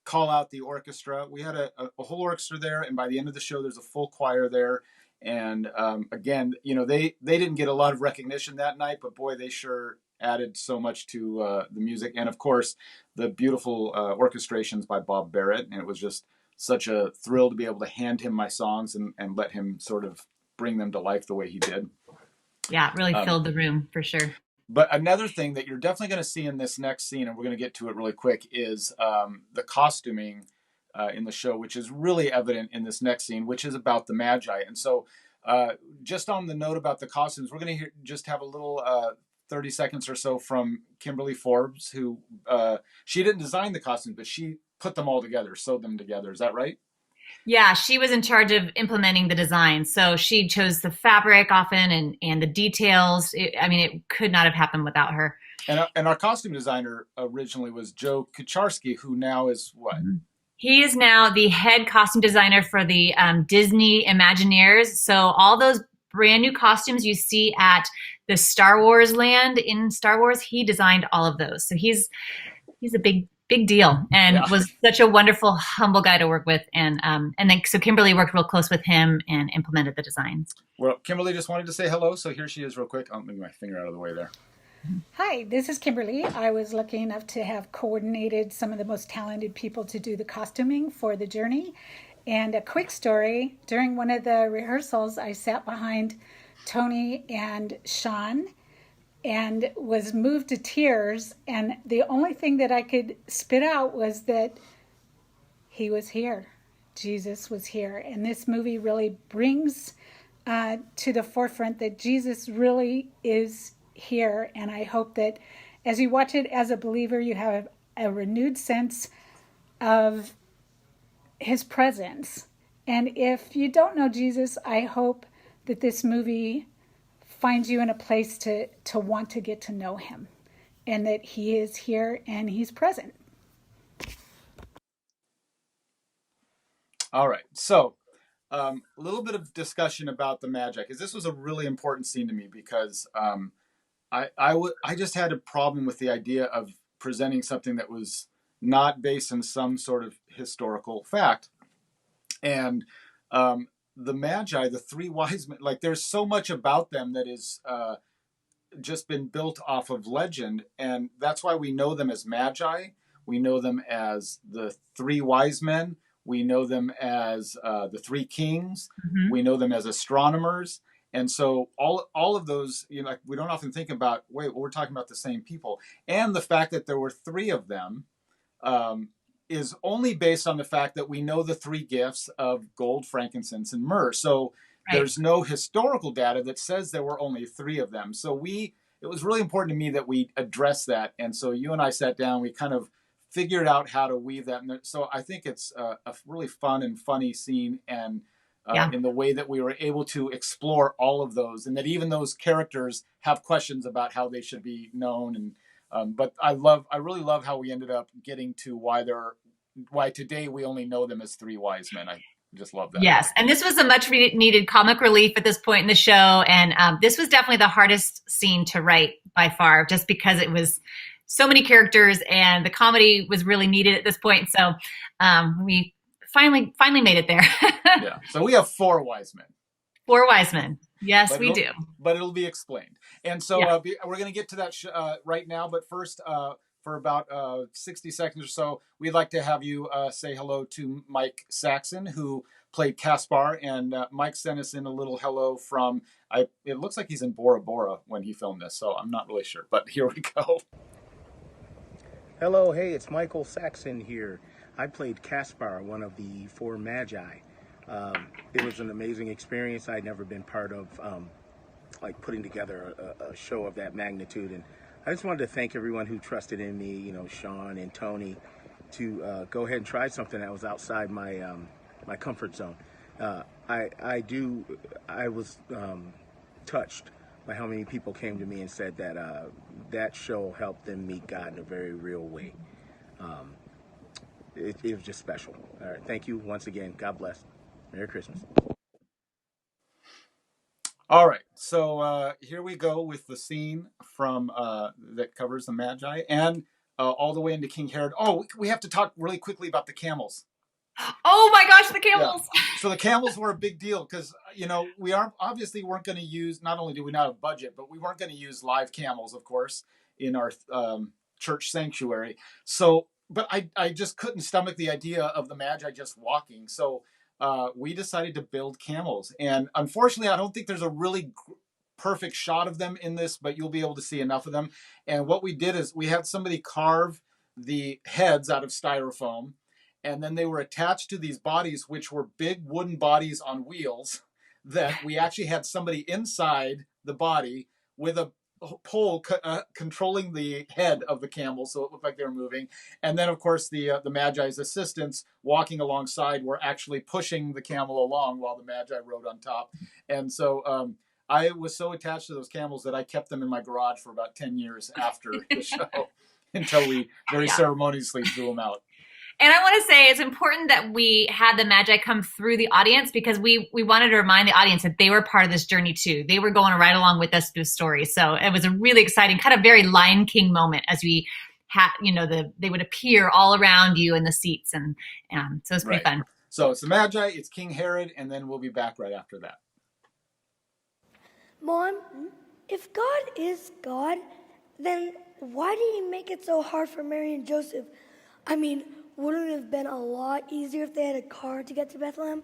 call out the orchestra. We had a whole orchestra there, and by the end of the show, there's a full choir there. And again, they didn't get a lot of recognition that night, but boy, they sure added so much to the music. And of course, the beautiful orchestrations by Bob Barrett. And it was just such a thrill to be able to hand him my songs and let him sort of bring them to life the way he did. Yeah, it really filled the room for sure. But another thing that you're definitely going to see in this next scene, and we're going to get to it really quick, is the costuming in the show, which is really evident in this next scene, which is about the Magi. And so just on the note about the costumes, we're going to just have a little 30 seconds or so from Kimberly Forbes, who she didn't design the costumes, but she put them all together, sewed them together. Is that right? Yeah, she was in charge of implementing the design. So she chose the fabric often and the details. It could not have happened without her. And our costume designer originally was Joe Kucharski, who now is what? He is now the head costume designer for the Disney Imagineers. So all those brand new costumes you see at the Star Wars land in Star Wars, he designed all of those. So he's a big deal, and was such a wonderful, humble guy to work with. And then so Kimberly worked real close with him and implemented the designs. Well, Kimberly just wanted to say hello, so here she is real quick. I'll move my finger out of the way there. Hi, this is Kimberly. I was lucky enough to have coordinated some of the most talented people to do the costuming for the journey. And a quick story, during one of the rehearsals, I sat behind Tony and Sean and was moved to tears. And the only thing that I could spit out was that he was here. Jesus was here. And this movie really brings to the forefront that Jesus really is here. And I hope that as you watch it as a believer, you have a renewed sense of his presence. And if you don't know Jesus, I hope that this movie finds you in a place to want to get to know him, and that he is here and he's present. All right. So a little bit of discussion about the Magi, because this was a really important scene to me, because I just had a problem with the idea of presenting something that was not based on some sort of historical fact. And the Magi, the three wise men, like there's so much about them that is just been built off of legend. And that's why we know them as Magi. We know them as the three wise men. We know them as the three kings. Mm-hmm. We know them as astronomers. And so all of those, we don't often think about, wait, we're talking about the same people. And the fact that there were three of them is only based on the fact that we know the three gifts of gold, frankincense, and myrrh. So there's no historical data that says there were only three of them. So it was really important to me that we address that. And so you and I sat down, we kind of figured out how to weave that. And so I think it's a really fun and funny scene, and in the way that we were able to explore all of those, and that even those characters have questions about how they should be known. And but I really love how we ended up getting to why today we only know them as three wise men. I just love that. Yes, and this was a much needed comic relief at this point in the show, and this was definitely the hardest scene to write by far, just because it was so many characters and the comedy was really needed at this point. So we finally made it there. Yeah. So we have four wise men. Four wise men. Yes, we do. But it'll be explained. And so we're going to get to that right now. But first, for about 60 seconds or so, we'd like to have you say hello to Mike Saxon, who played Caspar. And Mike sent us in a little hello from, it looks like he's in Bora Bora when he filmed this. So I'm not really sure. But here we go. Hello, hey, it's Michael Saxon here. I played Caspar, one of the four Magi. It was an amazing experience. I'd never been part of putting together a show of that magnitude, and I just wanted to thank everyone who trusted in me, Sean and Tony, to go ahead and try something that was outside my my comfort zone. I was touched by how many people came to me and said that that show helped them meet God in a very real way. It was just special. All right, thank you once again. God bless. Merry Christmas. All right, so here we go with the scene from that covers the Magi and all the way into King Herod. Oh, we have to talk really quickly about the camels. Oh my gosh, the Yeah. camels. So the camels were a big deal because we weren't going to use. Not only do we not have budget, but we weren't going to use live camels, of course, in our church sanctuary. So, but I just couldn't stomach the idea of the Magi just walking. So we decided to build camels, and unfortunately, I don't think there's a really perfect shot of them in this, but you'll be able to see enough of them. And what we did is we had somebody carve the heads out of styrofoam, and then they were attached to these bodies, which were big wooden bodies on wheels that we actually had somebody inside the body with a pole controlling the head of the camel, so it looked like they were moving. And then, of course, the Magi's assistants walking alongside were actually pushing the camel along while the Magi rode on top. And so I was so attached to those camels that I kept them in my garage for about 10 years after the show until we very ceremoniously threw them out. And I want to say it's important that we had the Magi come through the audience because we wanted to remind the audience that they were part of this journey too. They were going right along with us through the story. So it was a really exciting, kind of very Lion King moment as we had, they would appear all around you in the seats. And so it was pretty fun. So it's the Magi, it's King Herod, and then we'll be back right after that. Mom, if God is God, then why did he make it so hard for Mary and Joseph? I mean, wouldn't it have been a lot easier if they had a car to get to Bethlehem?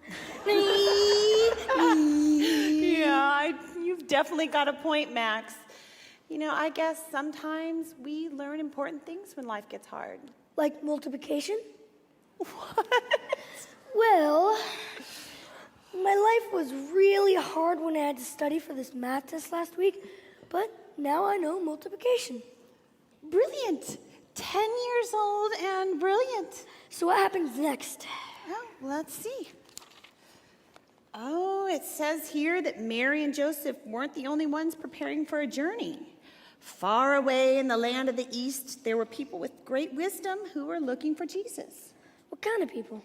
Yeah, you've definitely got a point, Max. I guess sometimes we learn important things when life gets hard. Like multiplication? What? Well, my life was really hard when I had to study for this math test last week, but now I know multiplication. Brilliant. 10 years old and brilliant. So what happens next? Well, let's see. Oh, it says here that Mary and Joseph weren't the only ones preparing for a journey. Far away in the land of the East, there were people with great wisdom who were looking for Jesus. What kind of people?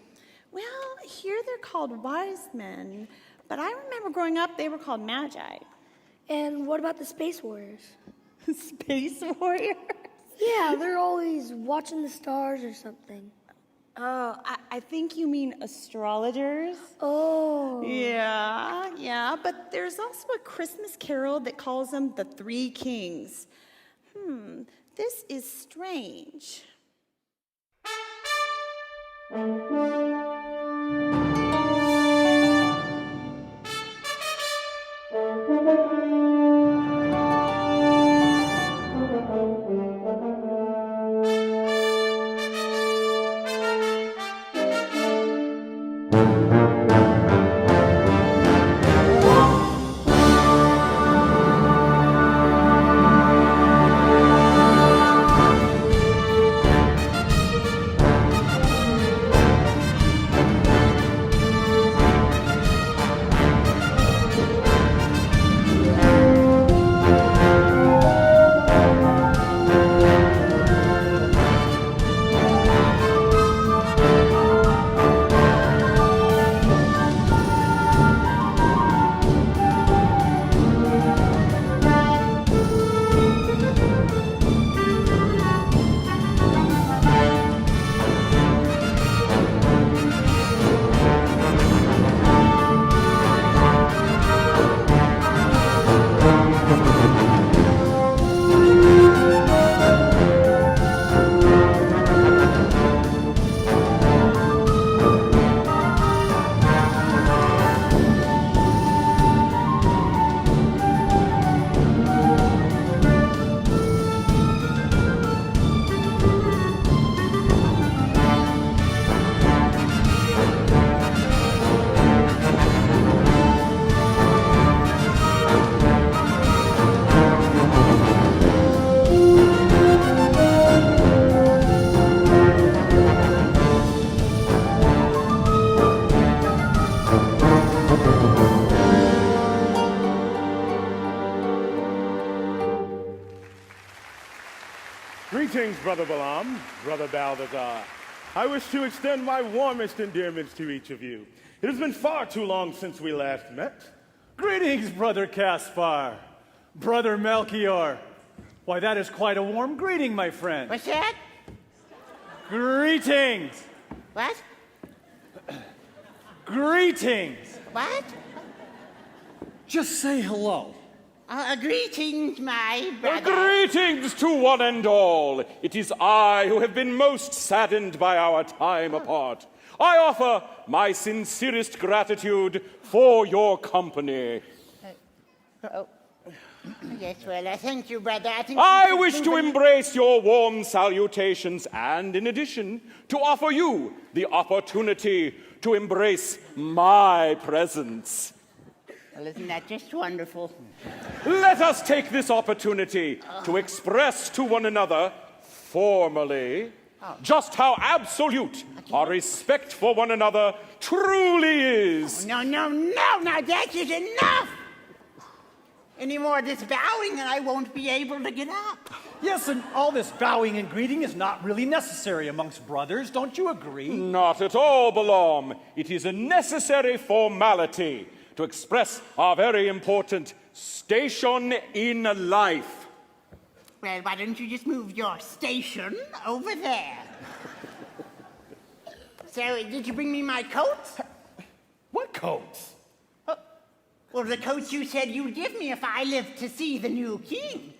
Well, here they're called wise men, but I remember growing up they were called Magi. And what about the space warriors? Space warriors? Yeah, they're always watching the stars or something. Oh, I think you mean astrologers. Oh. Yeah, but there's also a Christmas carol that calls them the Three Kings. This is strange. Greetings, Brother Balaam, Brother Balthazar. I wish to extend my warmest endearments to each of you. It has been far too long since we last met. Greetings, Brother Caspar. Brother Melchior. Why, that is quite a warm greeting, my friend. What's that? Greetings. What? Greetings. What? Just say hello. Greetings, my brother. Greetings to one and all. It is I who have been most saddened by our time apart. I offer my sincerest gratitude for your company. Yes, well, thank you, brother. I wish to embrace your warm salutations and, in addition, to offer you the opportunity to embrace my presence. Well, isn't that just wonderful? Let us take this opportunity to express to one another, formally, just how absolute our respect for one another truly is. No, now that is enough! Any more of this bowing and I won't be able to get up. Yes, and all this bowing and greeting is not really necessary amongst brothers, don't you agree? Not at all, Balaam. It is a necessary formality to express our very important station in life. Well, why don't you just move your station over there? So, did you bring me my coats? What coats? Well, the coats you said you'd give me if I lived to see the new king.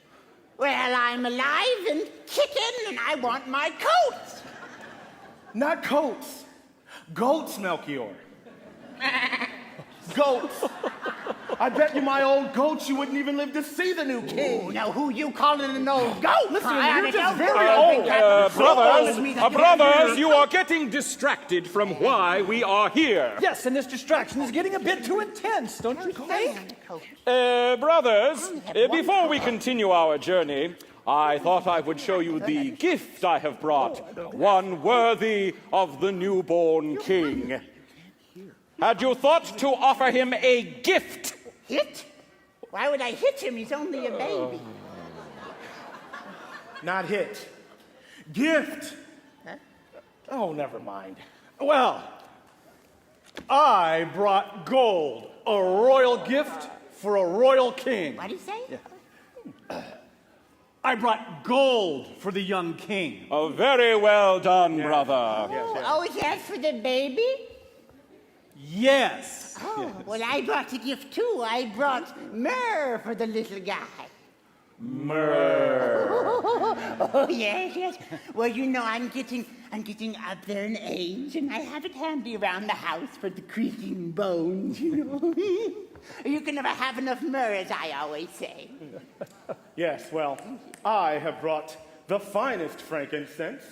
Well, I'm alive and kicking, and I want my coats. Not coats. Goats, Melchior. Goats. I bet you my old goats you wouldn't even live to see the new king. Oh, now who you calling an old goat? Listen, I you're don't just know. very old. Brothers, you are getting distracted from why we are here. Yes, and this distraction is getting a bit too intense, don't you think? Brothers, before we continue our journey, I thought I would show you the gift I have brought, one worthy of the newborn king. Had you thought to offer him a gift? Hit? Why would I hit him? He's only a baby. Not hit. Gift. Huh? Oh, never mind. Well, I brought gold, a royal gift for a royal king. What do you say? Yeah. I brought gold for the young king. Oh, very well done, brother. Oh, is that for the baby? Yes. Oh, well, I brought a gift too. I brought myrrh for the little guy. Myrrh. Oh, yes. Well, you know, I'm getting up there in age, and I have it handy around the house for the creaking bones, you know. You can never have enough myrrh, as I always say. Yes, well, I have brought the finest frankincense,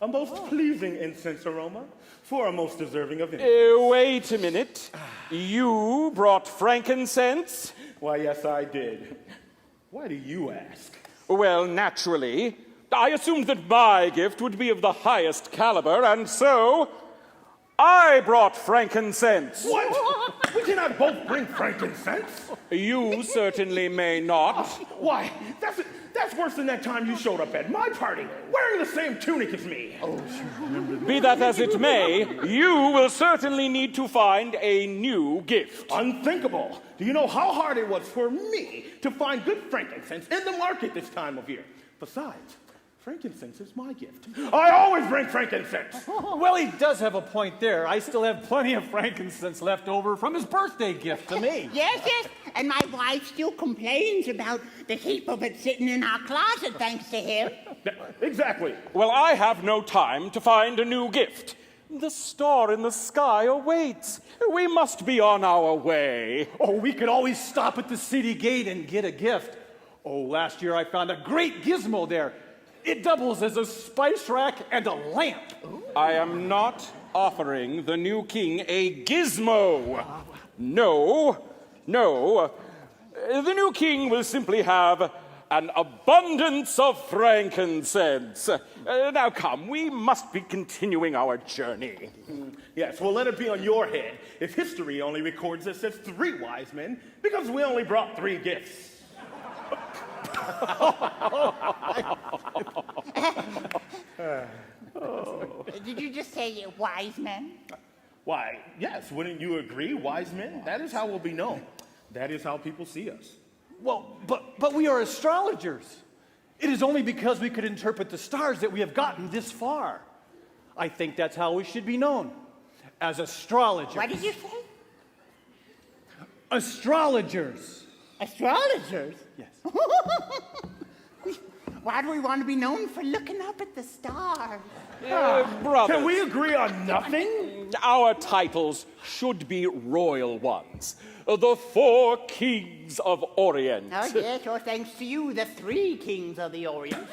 a most pleasing incense aroma, for a most deserving of it. Wait a minute. You brought frankincense? Why, yes, I did. Why do you ask? Well, naturally. I assumed that my gift would be of the highest caliber, and so I brought frankincense. What? We cannot both bring frankincense. You certainly may not. Why, that's worse than that time you showed up at my party, wearing the same tunic as me. Be that as it may, you will certainly need to find a new gift. Unthinkable. Do you know how hard it was for me to find good frankincense in the market this time of year? Besides, frankincense is my gift. I always bring frankincense. Well, he does have a point there. I still have plenty of frankincense left over from his birthday gift to me. Yes. And my wife still complains about the heap of it sitting in our closet, thanks to him. Exactly. Well, I have no time to find a new gift. The star in the sky awaits. We must be on our way. Oh, we could always stop at the city gate and get a gift. Oh, last year I found a great gizmo there. It doubles as a spice rack and a lamp. I am not offering the new king a gizmo. No. The new king will simply have an abundance of frankincense. Now come, we must be continuing our journey. Yes, well, let it be on your head if history only records us as 3 wise men because we only brought 3 gifts. Did you just say wise men? Why, yes, wouldn't you agree, wise men? That is how we'll be known. That is how people see us. Well, but we are astrologers. It is only because we could interpret the stars that we have gotten this far. I think that's how we should be known, as astrologers. What did you say? Astrologers. Astrologers? Yes. Why do we want to be known for looking up at the stars? Brothers. Can we agree on nothing? Our titles should be royal ones. The 4 Kings of Orient. Oh, yes, or thanks to you, the 3 kings of the Orient.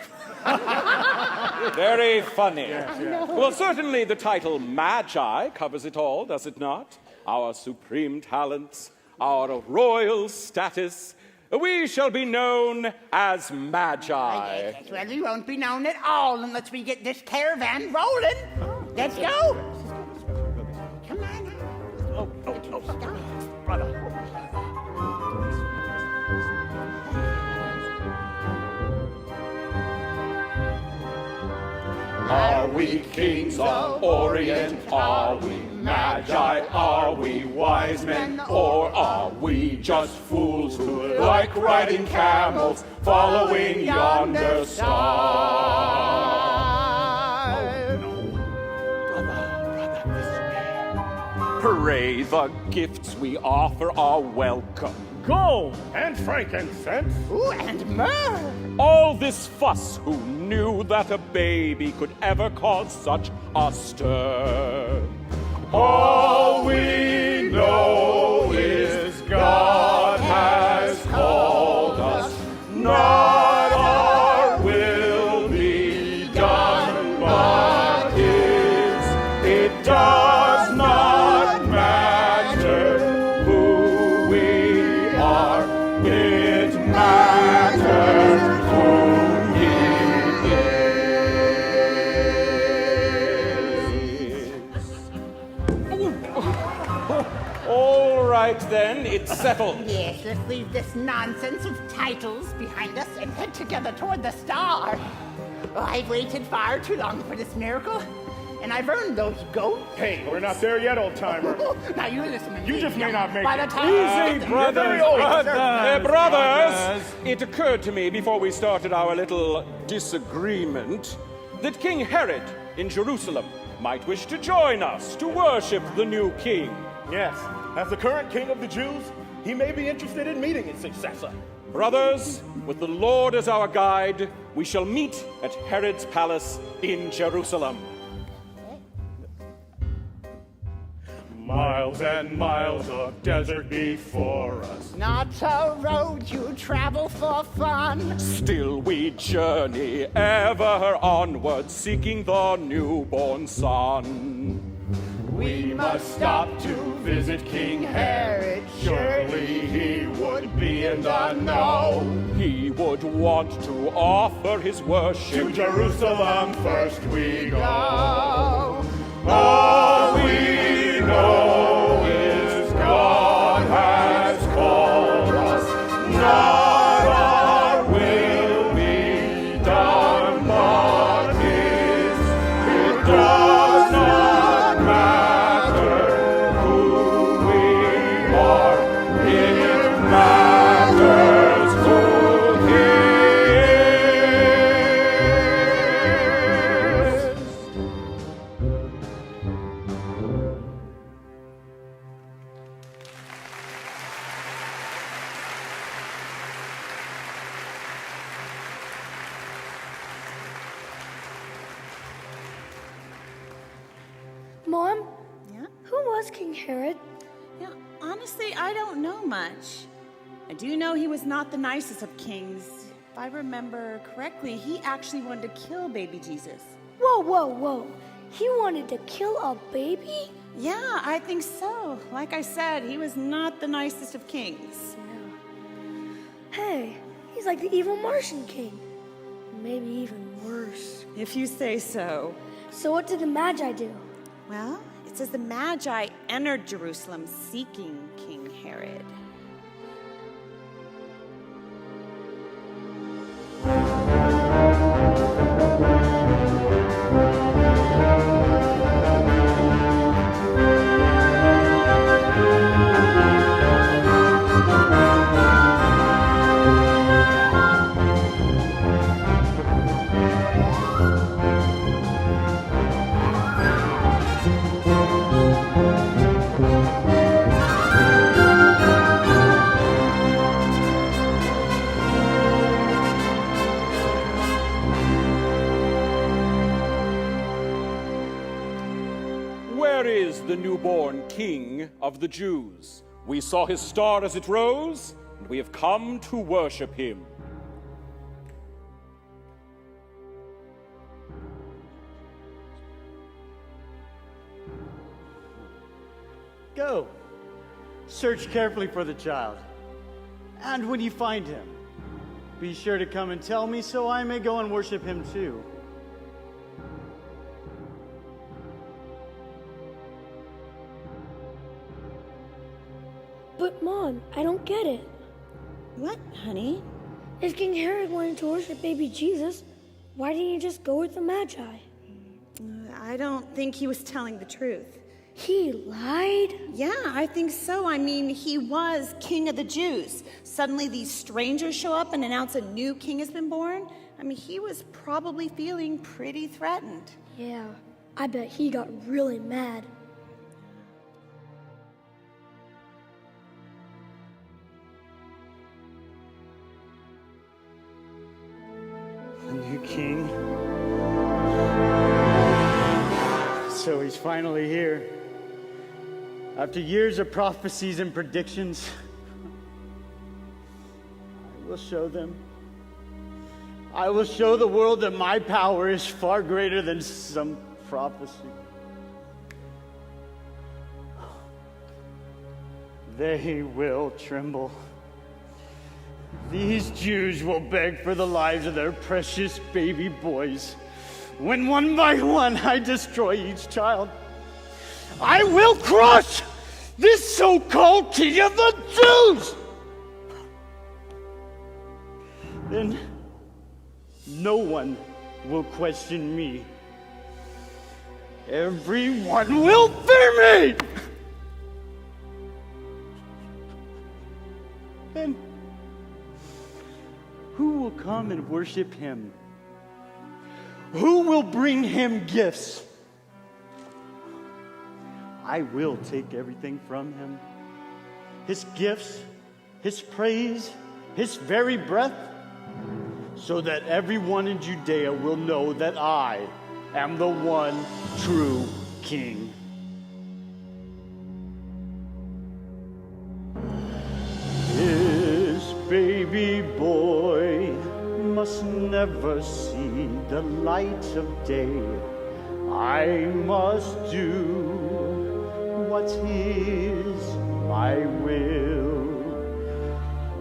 Very funny. Yes, yes. Well, certainly the title Magi covers it all, does it not? Our supreme talents, our royal status. We shall be known as Magi. Yes, well, we won't be known at all unless we get this caravan rolling. Let's go. Come on. Brother. Are we kings of Orient? Are we magi? Are we wise men? Or are we just fools who like riding camels, following yonder star? Pray the gifts we offer are welcome. Gold and frankincense. Ooh, and myrrh. All this fuss, who knew that a baby could ever cause such a stir? All we know is God has called us, not our will be done, but His. It does not matter who we are, it matters who He is. All right then, it's settled. Yes, let's leave this nonsense of titles behind us and head together toward the star. Oh, I've waited far too long for this miracle, and I've earned those goats. Hey, we're not there yet, old timer. Now you listen to me. You just may not make By it. the time Easy, brothers. Brothers, it occurred to me before we started our little disagreement that King Herod in Jerusalem might wish to join us to worship the new king. Yes, as the current king of the Jews, he may be interested in meeting his successor. Brothers, with the Lord as our guide, we shall meet at Herod's palace in Jerusalem. Miles and miles of desert before us. Not a road you travel for fun. Still we journey ever onward, seeking the newborn son. We must stop to visit King Herod. Surely he would be in the know. He would want to offer his worship. To Jerusalem first we go. All we know is God has called us. Not our will be done, but His. It does not matter who we are. It matters who He is. Mom, Yeah? who was King Herod? Yeah, honestly, I don't know much. I do know he was not the nicest of kings. If I remember correctly, he actually wanted to kill baby Jesus. Whoa, whoa, whoa. He wanted to kill a baby? Yeah, I think so. Like I said, he was not the nicest of kings. Hey, he's like the evil Martian king. Maybe even worse. If you say so. So what did the Magi do? Well, it says the Magi entered Jerusalem seeking King Herod. is the newborn King of the Jews? We saw his star as it rose, and we have come to worship him. Go. Search carefully for the child. And when you find him, be sure to come and tell me so I may go and worship him too. But Mom, I don't get it. What, honey? If King Herod wanted to worship baby Jesus, why didn't he just go with the Magi? I don't think he was telling the truth. He lied? Yeah, I think so. I mean, he was king of the Jews. Suddenly these strangers show up and announce a new king has been born. I mean, he was probably feeling pretty threatened. Yeah, I bet he got really mad. A new king. So he's finally here. After years of prophecies and predictions, I will show them. I will show the world that my power is far greater than some prophecy. They will tremble. These Jews will beg for the lives of their precious baby boys. When one by one I destroy each child, I will crush this so-called king of the Jews! Then no one will question me. Everyone will fear me! And who will come and worship him? Who will bring him gifts? I will take everything from him. His gifts, his praise, his very breath, so that everyone in Judea will know that I am the one true king. This baby boy must never see the light of day. I must do what is my will.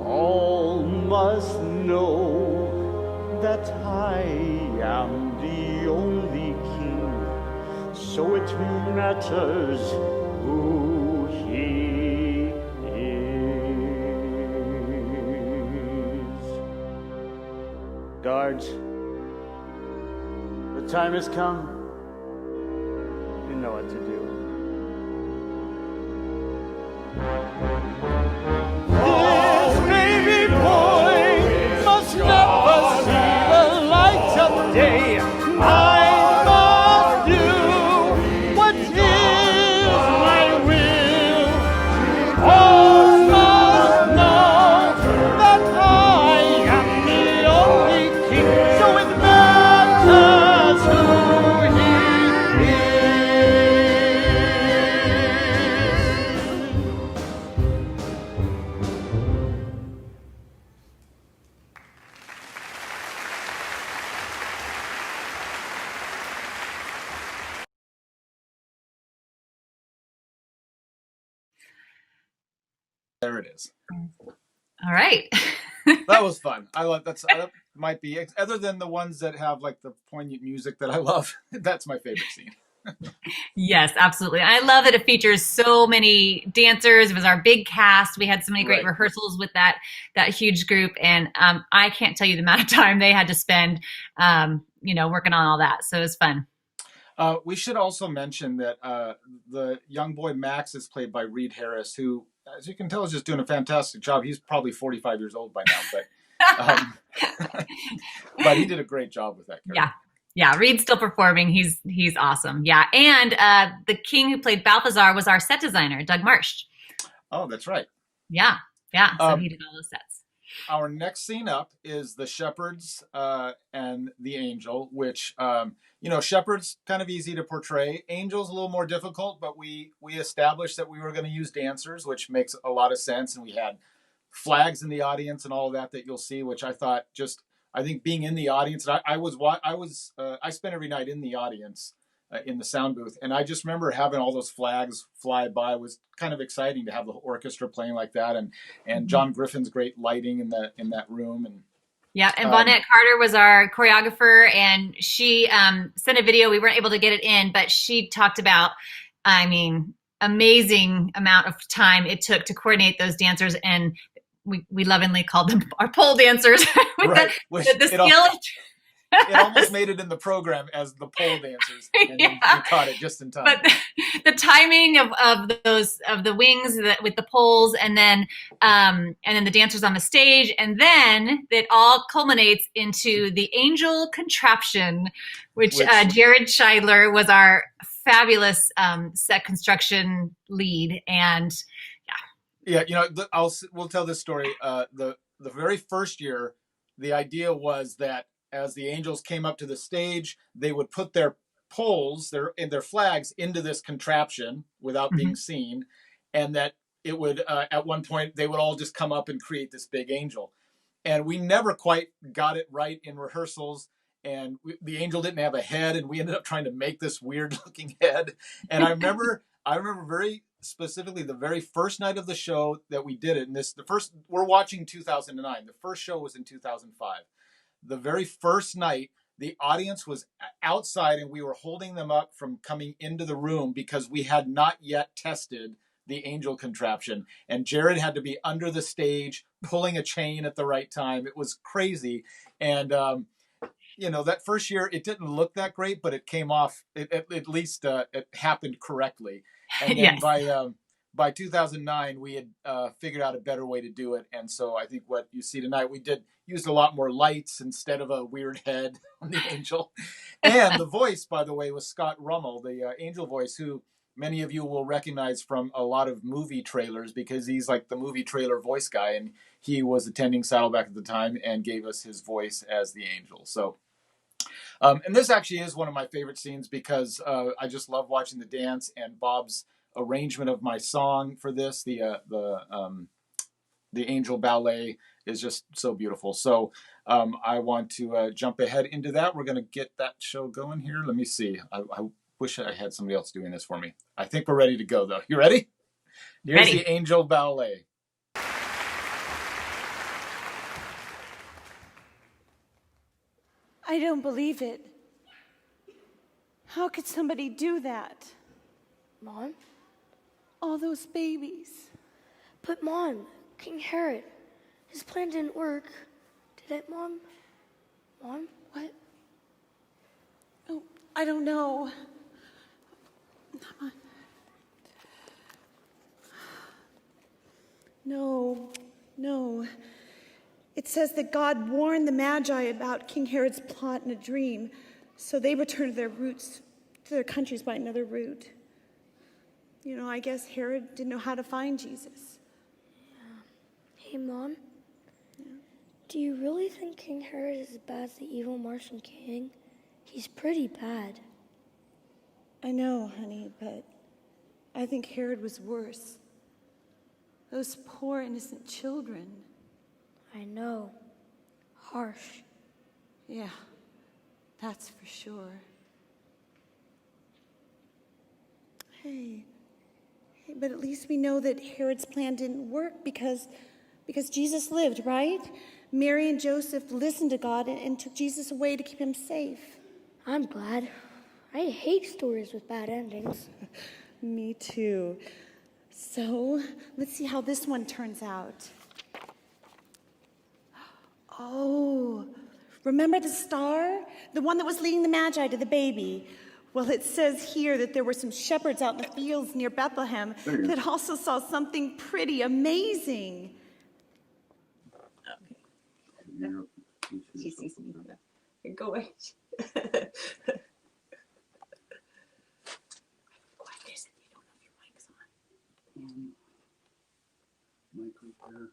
All must know that I am the only king, so it matters who he is. Guards, the time has come. You know what to do. This baby boy must never see the light of day. I must do what is my will. All must know that I am the only king, so it matters who he There it is. All right. That was fun. I love that might be, other than the ones that have like the poignant music that I love, that's my favorite scene. Yes, absolutely. I love that it features so many dancers. It was our big cast. We had so many great rehearsals with that huge group, and I can't tell you the amount of time they had to spend, working on all that. So it was fun. We should also mention that the young boy Max is played by Reed Harris, who, as you can tell, is just doing a fantastic job. He's probably 45 years old by now, but he did a great job with that character. Yeah, Reed's still performing. He's awesome. Yeah, and the king who played Balthazar was our set designer, Doug Marsh. Oh, that's right. Yeah. So he did all those sets. our next scene up is the shepherds and the angel, which shepherds kind of easy to portray. Angels a little more difficult, but we established that we were going to use dancers, which makes a lot of sense, and we had flags in the audience and all of that you'll see, which I think being in the audience, and I spent every night in the audience in the sound booth, and I just remember having all those flags fly by. It was kind of exciting to have the orchestra playing like that, and John Griffin's great lighting in that room. And yeah, and Bonnet Carter was our choreographer, and she sent a video. We weren't able to get it in, but she talked about, I mean, amazing amount of time it took to coordinate those dancers, and we lovingly called them our pole dancers. With right, the skill. It almost made it in the program as the pole dancers, and we caught it just in time. But the timing of the wings with the poles, and then the dancers on the stage, and then it all culminates into the angel contraption, which Jared Scheidler was our fabulous set construction lead, and we'll tell this story. The very first year, the idea was that as the angels came up to the stage, they would put their poles, their flags into this contraption without being seen, and that it would at one point they would all just come up and create this big angel. And we never quite got it right in rehearsals, and the angel didn't have a head, and we ended up trying to make this weird looking head. And I remember very specifically the very first night of the show that we did it, and we're watching 2009. The first show was in 2005. The very first night, the audience was outside, and we were holding them up from coming into the room because we had not yet tested the angel contraption. And Jared had to be under the stage, pulling a chain at the right time. It was crazy. And, that first year, it didn't look that great, but it came off, at least it happened correctly. And then yes. by 2009, we had figured out a better way to do it. And so I think what you see tonight, we used a lot more lights instead of a weird head on the angel. And the voice, by the way, was Scott Rummel, the angel voice, who many of you will recognize from a lot of movie trailers because he's like the movie trailer voice guy. And he was attending Saddleback at the time and gave us his voice as the angel. So and this actually is one of my favorite scenes because I just love watching the dance, and Bob's arrangement of my song for this, the Angel Ballet, is just so beautiful. So I want to jump ahead into that. We're going to get that show going here. Let me see. I wish I had somebody else doing this for me. I think we're ready to go, though. You ready? Here's the Angel Ballet. I don't believe it. How could somebody do that? Mom? All those babies. But Mom, King Herod, his plan didn't work. Did it, Mom? Mom? What? Oh, I don't know. No. It says that God warned the Magi about King Herod's plot in a dream, so they returned to their countries by another route. I guess Herod didn't know how to find Jesus. Yeah. Hey, Mom? Yeah? Do you really think King Herod is as bad as the evil Martian king? He's pretty bad. I know, honey, but I think Herod was worse. Those poor, innocent children. I know. Harsh. Yeah, that's for sure. Hey, but at least we know that Herod's plan didn't work because Jesus lived, right? Mary and Joseph listened to God and took Jesus away to keep him safe. I'm glad. I hate stories with bad endings. Me too. So, let's see how this one turns out. Oh, remember the star? The one that was leading the Magi to the baby. Well, it says here that there were some shepherds out in the fields near Bethlehem that also saw something pretty amazing. She sees me. Go away. Mic right there.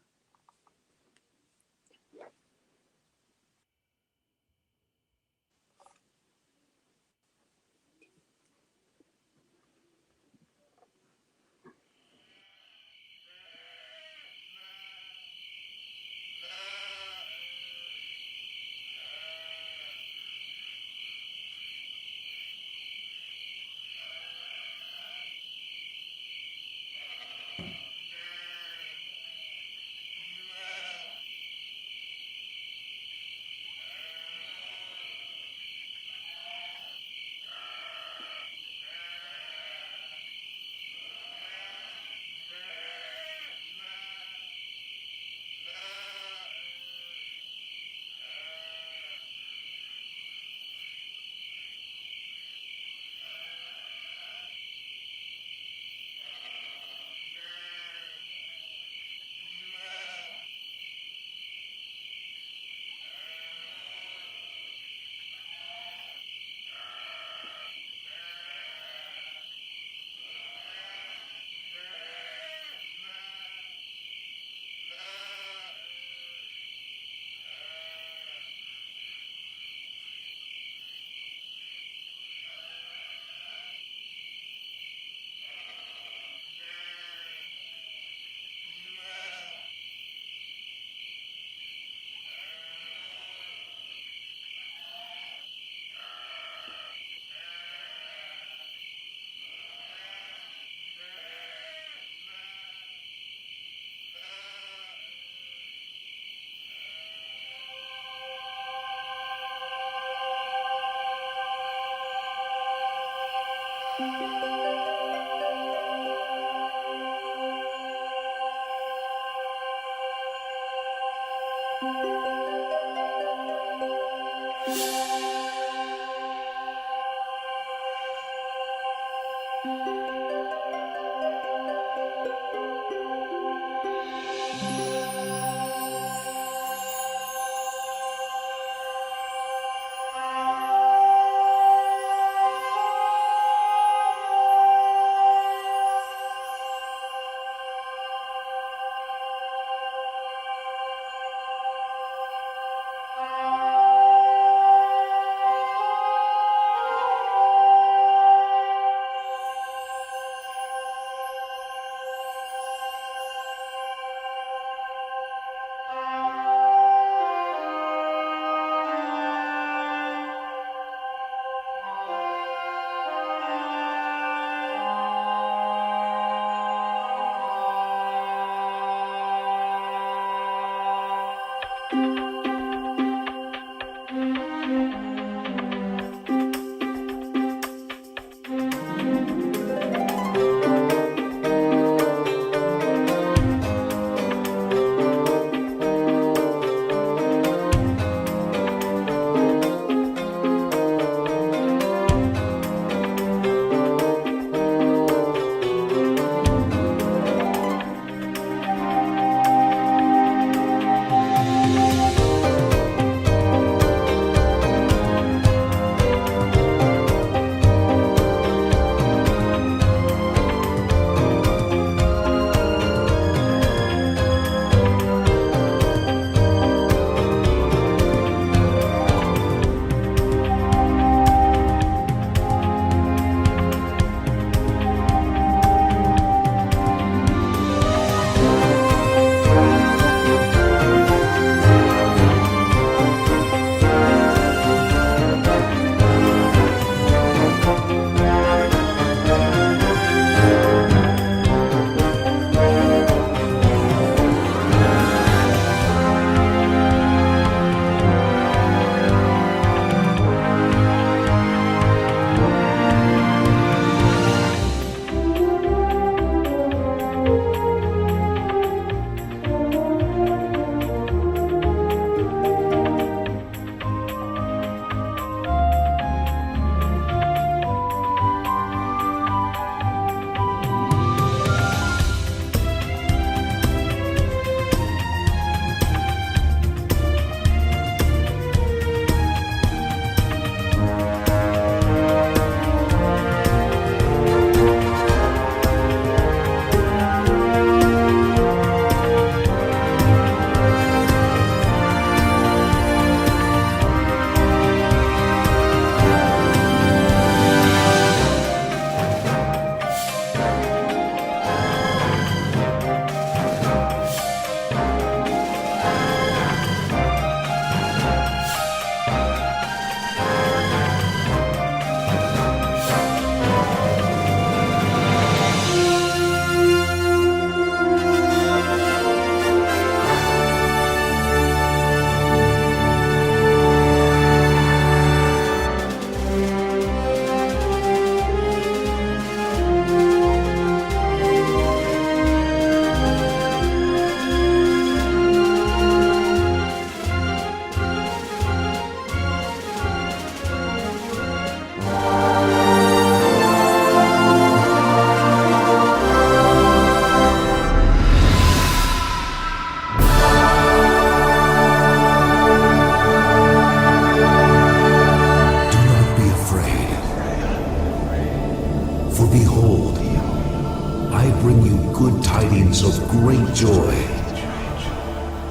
of great joy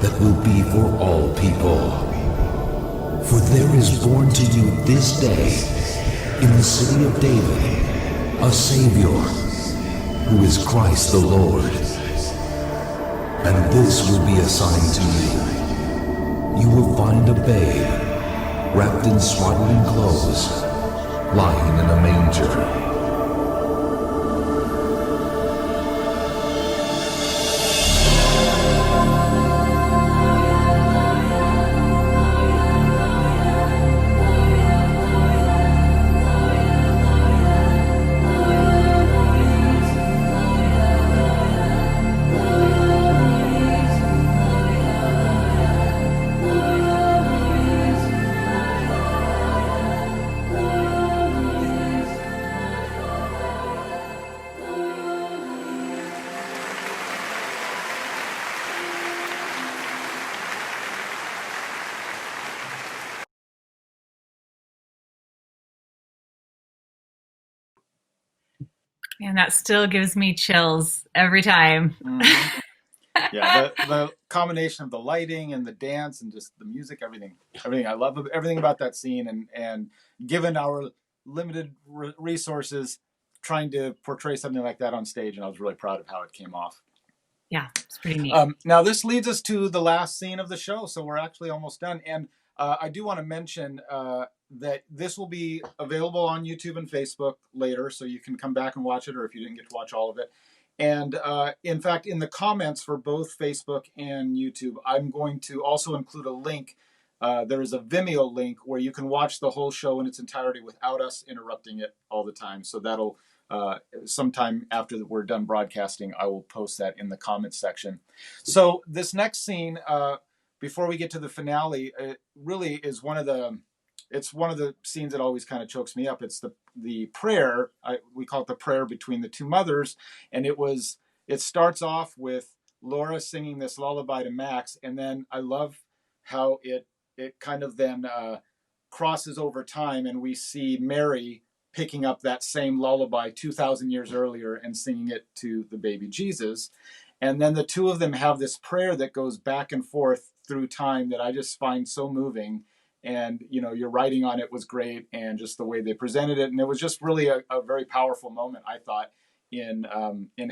that will be for all people. For there is born to you this day in the city of David a Savior, who is Christ the Lord. And this will be a sign to you. You will find a babe wrapped in swaddling clothes, lying in a manger. And that still gives me chills every time. Mm-hmm. Yeah, the combination of the lighting and the dance and just the music, everything. I love everything about that scene. And given our limited resources, trying to portray something like that on stage, and I was really proud of how it came off. Yeah, it's pretty neat. Now this leads us to the last scene of the show, so we're actually almost done. And I do want to mention that this will be available on YouTube and Facebook later, so you can come back and watch it, or if you didn't get to watch all of it. And in fact, in the comments for both Facebook and YouTube, I'm going to also include a link. There is a Vimeo link where you can watch the whole show in its entirety without us interrupting it all the time. So that'll sometime after we're done broadcasting, I will post that in the comments section. So this next scene, before we get to the finale, it really is one of the scenes that always kind of chokes me up. It's the prayer. We call it the prayer between the two mothers, and it starts off with Laura singing this lullaby to Max, and then I love how it kind of then crosses over time, and we see Mary picking up that same lullaby 2,000 years earlier and singing it to the baby Jesus. And then the two of them have this prayer that goes back and forth through time that I just find so moving. And, your writing on it was great, and just the way they presented it. And it was just really a very powerful moment, I thought, in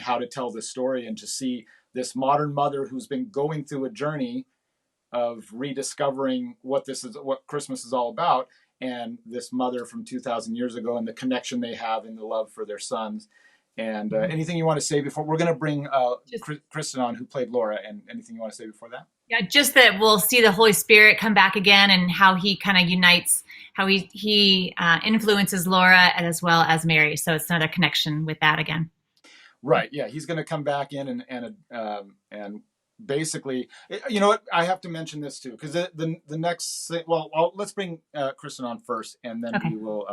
how to tell this story, and to see this modern mother who's been going through a journey of rediscovering what Christmas is all about, and this mother from 2,000 years ago, and the connection they have and the love for their sons. And anything you want to say before we're going to bring Kristen on, who played Laura, and anything you want to say before that? Yeah, just that we'll see the Holy Spirit come back again, and how he kind of unites, how he influences Laura as well as Mary. So it's another connection with that again. Right. Yeah, he's going to come back in and basically, you know what? I have to mention this too, because the next, well, let's bring Kristen on first, and then we will.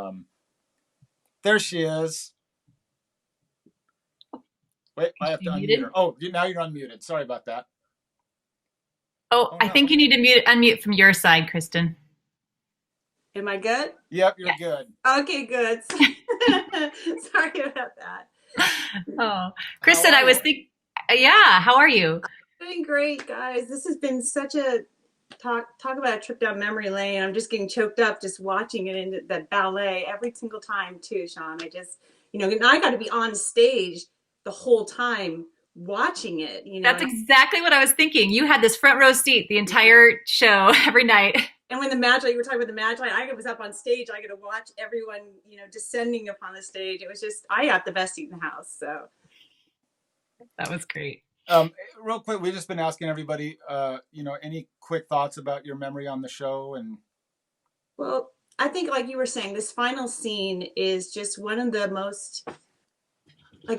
There she is. Wait, I have to unmute her. Oh, now you're unmuted. Sorry about that. Oh, I think you need to unmute from your side, Kristen. Am I good? Yep, you're good. Okay, good. Sorry about that. Oh, Kristen, I was thinking, yeah, how are you? Doing great, guys. This has been such a talk about a trip down memory lane. I'm just getting choked up just watching it in that ballet every single time too, Sean. I just, and I got to be on stage the whole time watching it. That's exactly what I was thinking. You had this front row seat the entire show every night. And when the Magi, you were talking about the Magi, I was up on stage. I got to watch everyone, descending upon the stage. It was just, I got the best seat in the house. So that was great. Real quick, we've just been asking everybody, any quick thoughts about your memory on the show? And well, I think, like you were saying, this final scene is just one of the most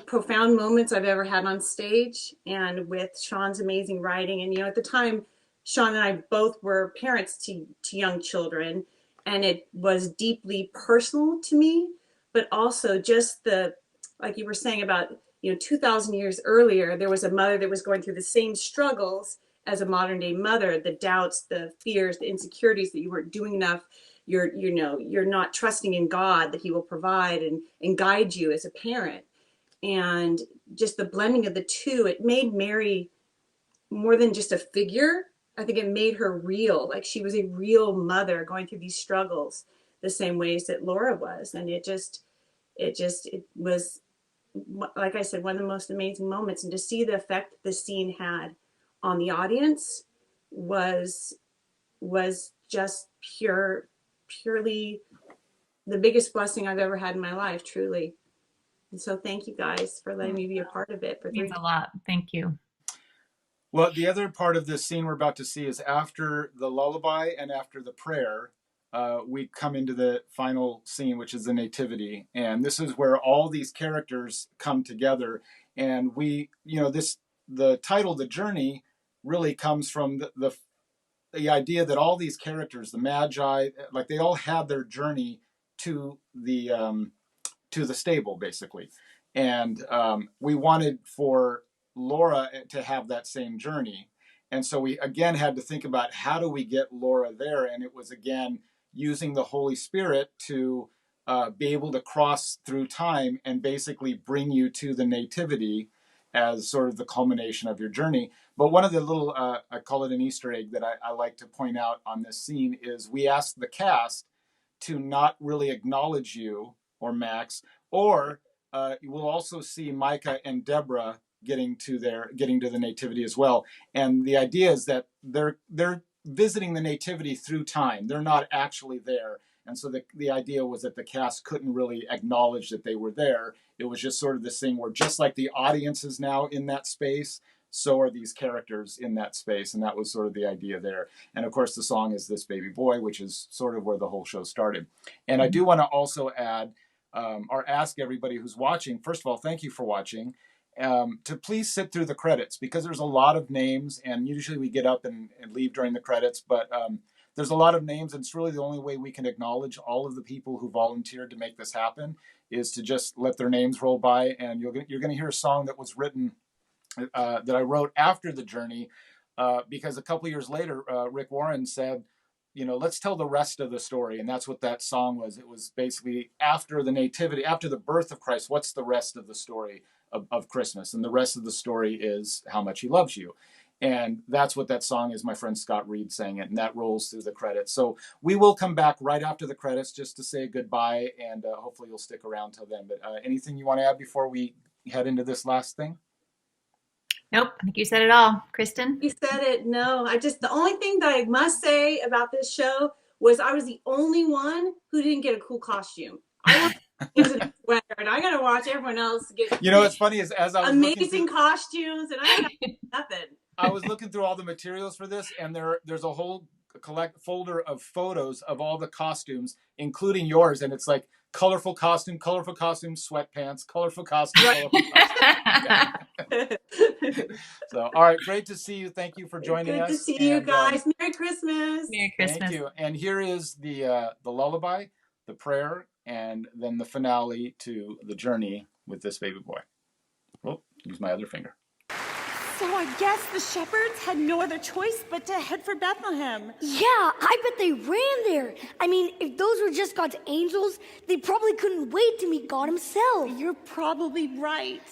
profound moments I've ever had on stage, and with Sean's amazing writing. And at the time, Sean and I both were parents to young children, and it was deeply personal to me, but also just like you were saying about 2,000 years earlier, there was a mother that was going through the same struggles as a modern day mother, the doubts, the fears, the insecurities that you weren't doing enough. You're not trusting in God that he will provide and guide you as a parent. And just the blending of the two, it made Mary more than just a figure. I think it made her real. Like, she was a real mother going through these struggles the same ways that Laura was. And it was, like I said, one of the most amazing moments. And to see the effect the scene had on the audience was just purely the biggest blessing I've ever had in my life, truly. And so thank you guys for letting me be a part of it. It means a lot. Thank you. Well, the other part of this scene we're about to see is after the lullaby and after the prayer, we come into the final scene, which is the Nativity. And this is where all these characters come together. And the title, The Journey, really comes from the idea that all these characters, the Magi, like, they all had their journey to the stable, basically. And we wanted for Laura to have that same journey. And so we again had to think about, how do we get Laura there? And it was again using the Holy Spirit to be able to cross through time and basically bring you to the Nativity as sort of the culmination of your journey. But one of the little, I call it an Easter egg that I like to point out on this scene is we asked the cast to not really acknowledge you or Max, or you will also see Micah and Deborah getting to the Nativity as well. And the idea is that they're visiting the Nativity through time. They're not actually there. And so the idea was that the cast couldn't really acknowledge that they were there. It was just sort of this thing where just like the audience is now in that space, so are these characters in that space. And that was sort of the idea there. And of course, the song is This Baby Boy, which is sort of where the whole show started. And I do want to also add or ask everybody who's watching, first of all, thank you for watching, to please sit through the credits, because there's a lot of names, and usually we get up and leave during the credits, but there's a lot of names, and it's really the only way we can acknowledge all of the people who volunteered to make this happen is to just let their names roll by. And you're going to hear a song that was written that I wrote after the journey, because a couple years later, Rick Warren said, let's tell the rest of the story. And that's what that song was. It was basically after the Nativity, after the birth of Christ, what's the rest of the story of Christmas? And the rest of the story is how much he loves you. And that's what that song is. My friend Scott Reed sang it, and that rolls through the credits. So we will come back right after the credits just to say goodbye, and hopefully you'll stick around till then. But anything you want to add before we head into this last thing? Nope, I think you said it all. Kristen? You said it. No, the only thing that I must say about this show was I was the only one who didn't get a cool costume. I was in a sweater, and I got to watch everyone else get. What's funny is as I was amazing costumes, and I got nothing. I was looking through all the materials for this, and there's a whole folder of photos of all the costumes, including yours, and it's like colorful costume, sweatpants, colorful costume, colorful costume. So, all right, great to see you. Thank you for joining us. Good to see you guys. Merry Christmas. Merry Christmas. Thank you. And here is the lullaby, the prayer, and then the finale to the journey with This Baby Boy. Oh, use my other finger. So I guess the shepherds had no other choice but to head for Bethlehem. Yeah, I bet they ran there. I mean, if those were just God's angels, they probably couldn't wait to meet God himself. You're probably right.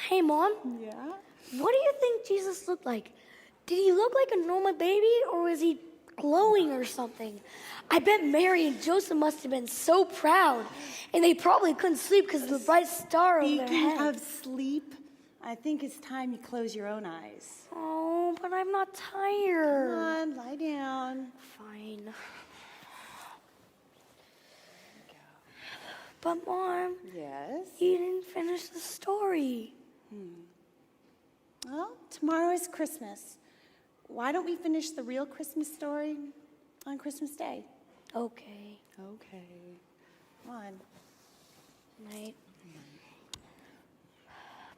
Hey, Mom. Yeah? What do you think Jesus looked like? Did he look like a normal baby, or was he glowing or something? I bet Mary and Joseph must have been so proud, and they probably couldn't sleep because of the bright star over their head. Speaking of sleep, I think it's time you close your own eyes. Oh, but I'm not tired. Come on, lie down. Fine. But Mom, yes, you didn't finish the story. Well, tomorrow is Christmas. Why don't we finish the real Christmas story on Christmas Day? Okay. Okay. Come on. Night.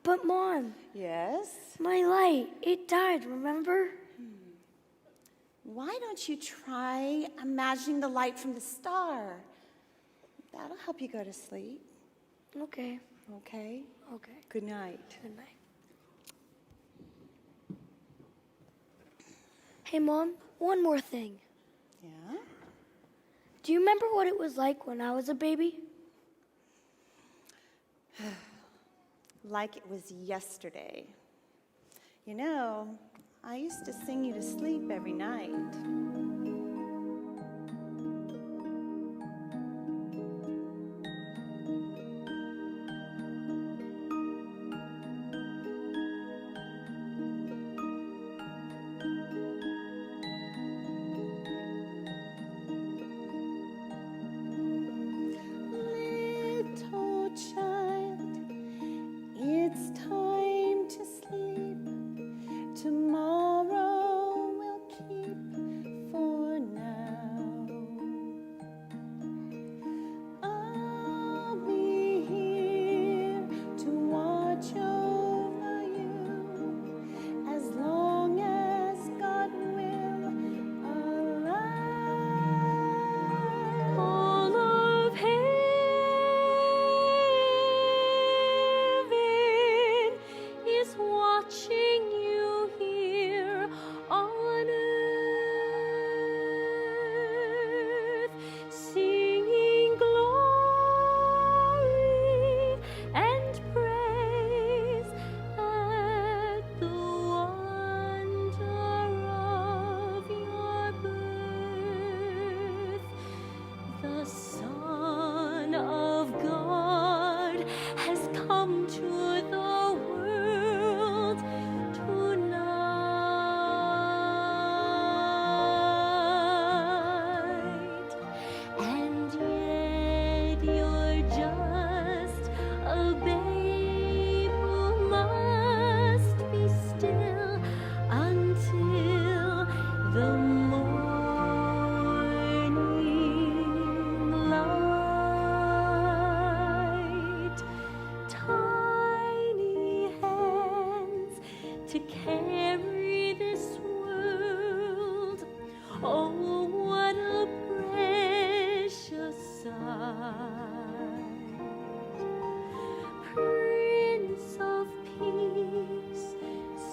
But Mom. Yes? My light, it died, remember? Why don't you try imagining the light from the star? That'll help you go to sleep. Okay. Okay? Okay. Good night. Good night. Hey, Mom, one more thing. Yeah? Do you remember what it was like when I was a baby? Like it was yesterday. You know, I used to sing you to sleep every night. Little child, it's time to sleep. Tomorrow we'll keep Prince of Peace,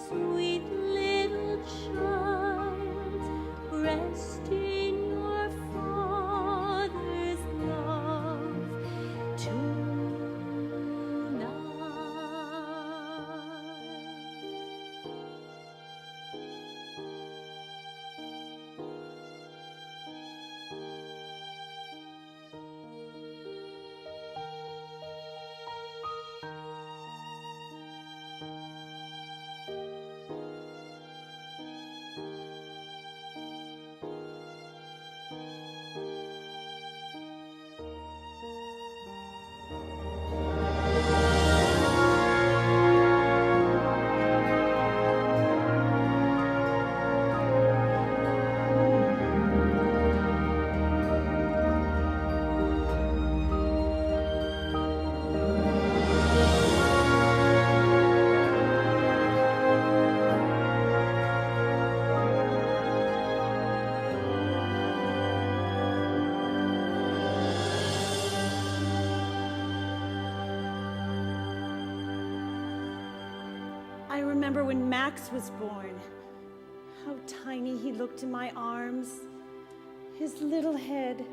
sweet little child, rest in your Father's love tonight. I remember when Max was born, how tiny he looked in my arms. His little head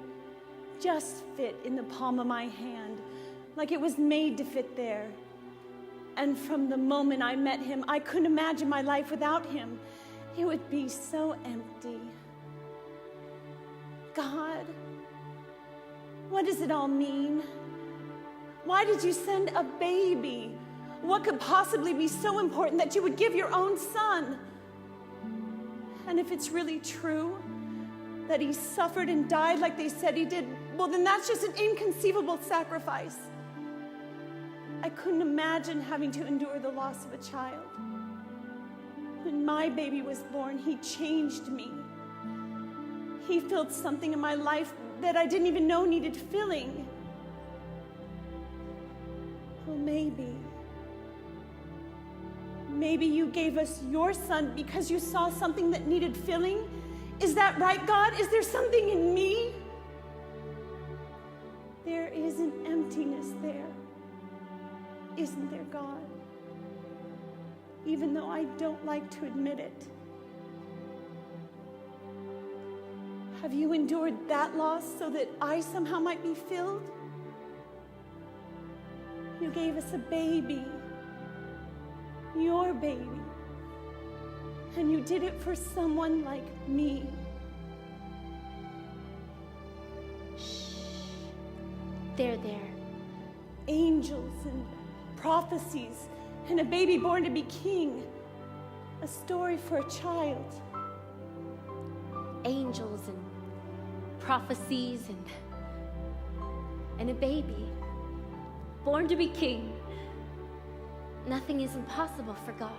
just fit in the palm of my hand, like it was made to fit there. And from the moment I met him, I couldn't imagine my life without him. It would be so empty. God, what does it all mean? Why did you send a baby? What could possibly be so important that you would give your own son? And if it's really true that he suffered and died like they said he did, well, then that's just an inconceivable sacrifice. I couldn't imagine having to endure the loss of a child. When my baby was born, he changed me. He filled something in my life that I didn't even know needed filling. Well, maybe you gave us your son because you saw something that needed filling. Is that right, God? Is there something in me? There is an emptiness there. Isn't there, God? Even though I don't like to admit it. Have you endured that loss so that I somehow might be filled? You gave us a baby, your baby, and you did it for someone like me. There. Angels and prophecies and a baby born to be king. A story for a child. Angels and prophecies and a baby born to be king. Nothing is impossible for God.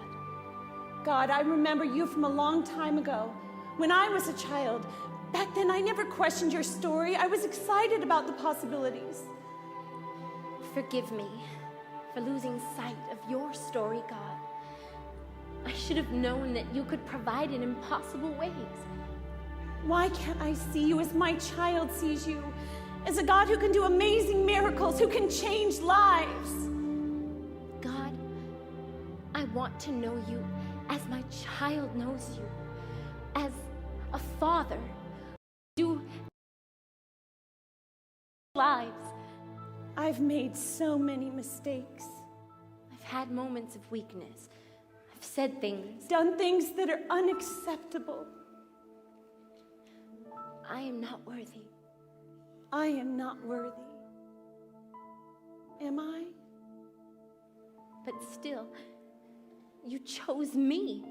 God, I remember you from a long time ago. When I was a child, back then I never questioned your story. I was excited about the possibilities. Forgive me for losing sight of your story, God. I should have known that you could provide in impossible ways. Why can't I see you as my child sees you? As a God who can do amazing miracles, who can change lives. God, I want to know you as my child knows you. As a father who lives. I've made so many mistakes. I've had moments of weakness. I've said things. Done things that are unacceptable. I am not worthy. I am not worthy. Am I? But still, you chose me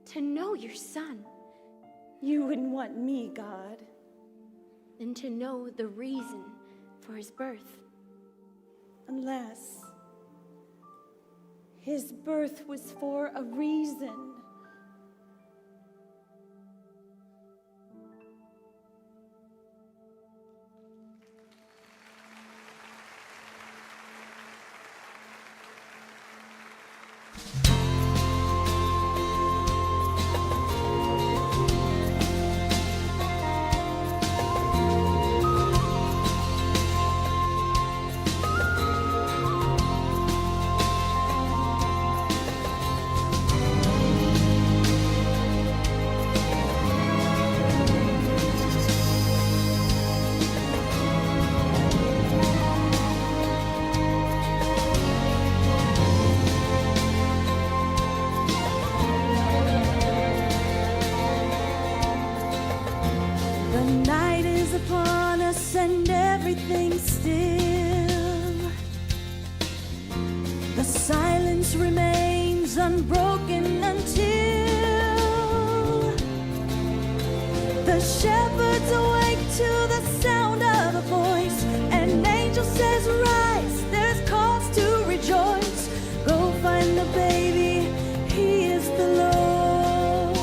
to know your son. You wouldn't want me, God. And to know the reason for his birth. Unless his birth was for a reason. peace and everything still. The silence remains unbroken until the shepherds awake to the sound of a voice. An angel says, rise, there's cause to rejoice. Go find the baby, he is the Lord.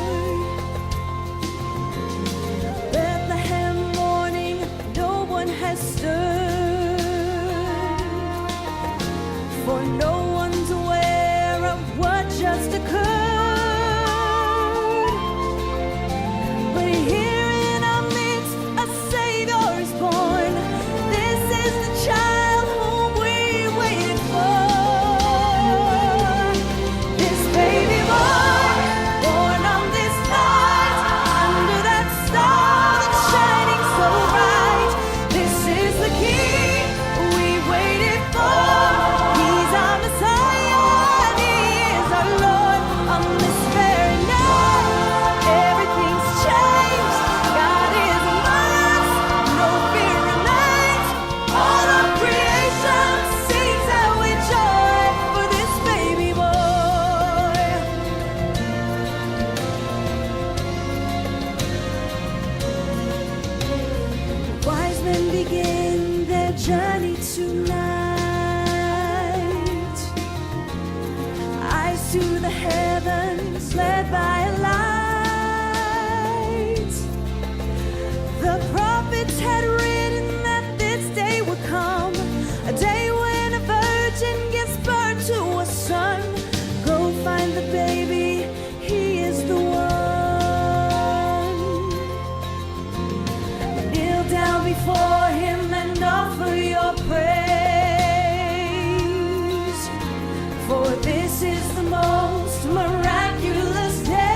Bethlehem morning, no one has stirred, for no one's aware of what just occurred. But here in our midst, a Savior is born. This is the child whom we waited for. This baby boy, born on this night, under that star that's shining so bright. This is the King we waited for. He's our Messiah and he is our Lord. On this very night, everything's changed. God is among us, no fear remains. All of creation sings out with joy for this baby boy. Wise men begin their journey tonight. Eyes to the heavens, led by a light. The prophets had written that this day would come, a day when a virgin gives birth to a son. Go find the baby, he is the one. Kneel down before him and offer your praise, for this is the most miraculous day.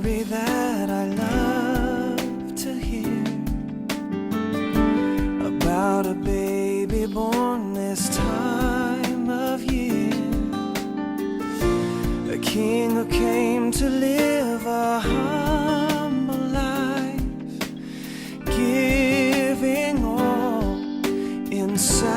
story that I love to hear about a baby born this time of year, a king who came to live a humble life, giving all in sacrifice.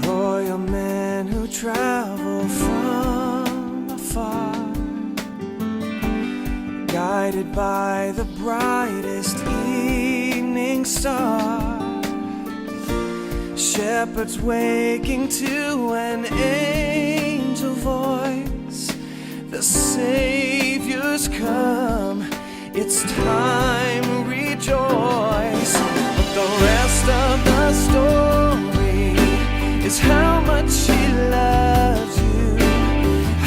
Royal men who travel from afar, guided by the brightest evening star. Shepherds waking to an angel voice, the Savior's come, it's time, rejoice. But the rest of the story is how much he loves you,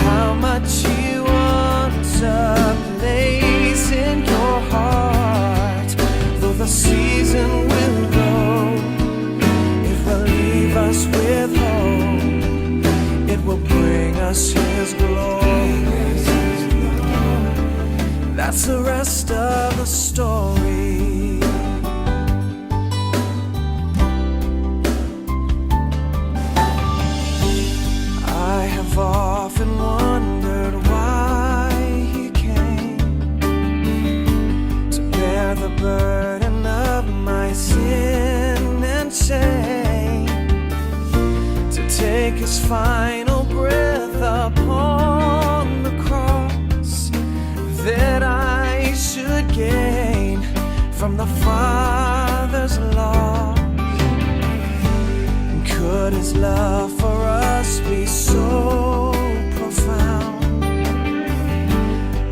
how much he wants a place in your heart. Though the season will go, it will leave us with hope, it will bring us his glory. That's the rest of the story. I have often wondered why he came to bear the burden of my sin and shame, to take his final breath upon the cross, that I should gain from the Father's law. Could his love for us be so profound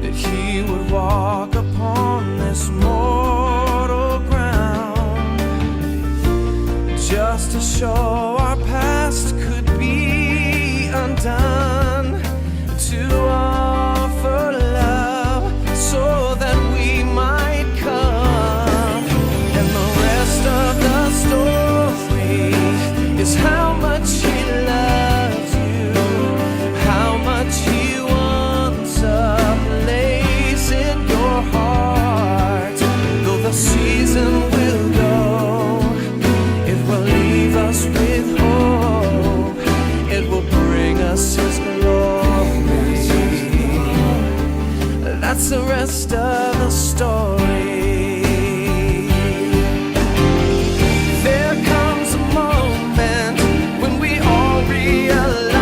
that he would walk upon this mortal ground, just to show our past could be undone, to offer love so that we might come. And the rest of the story is how much he loves you, how much he wants a place in your heart. Though the season will go, it will leave us with hope, it will bring us his glory. That's the rest of the story. There comes a moment when we all realize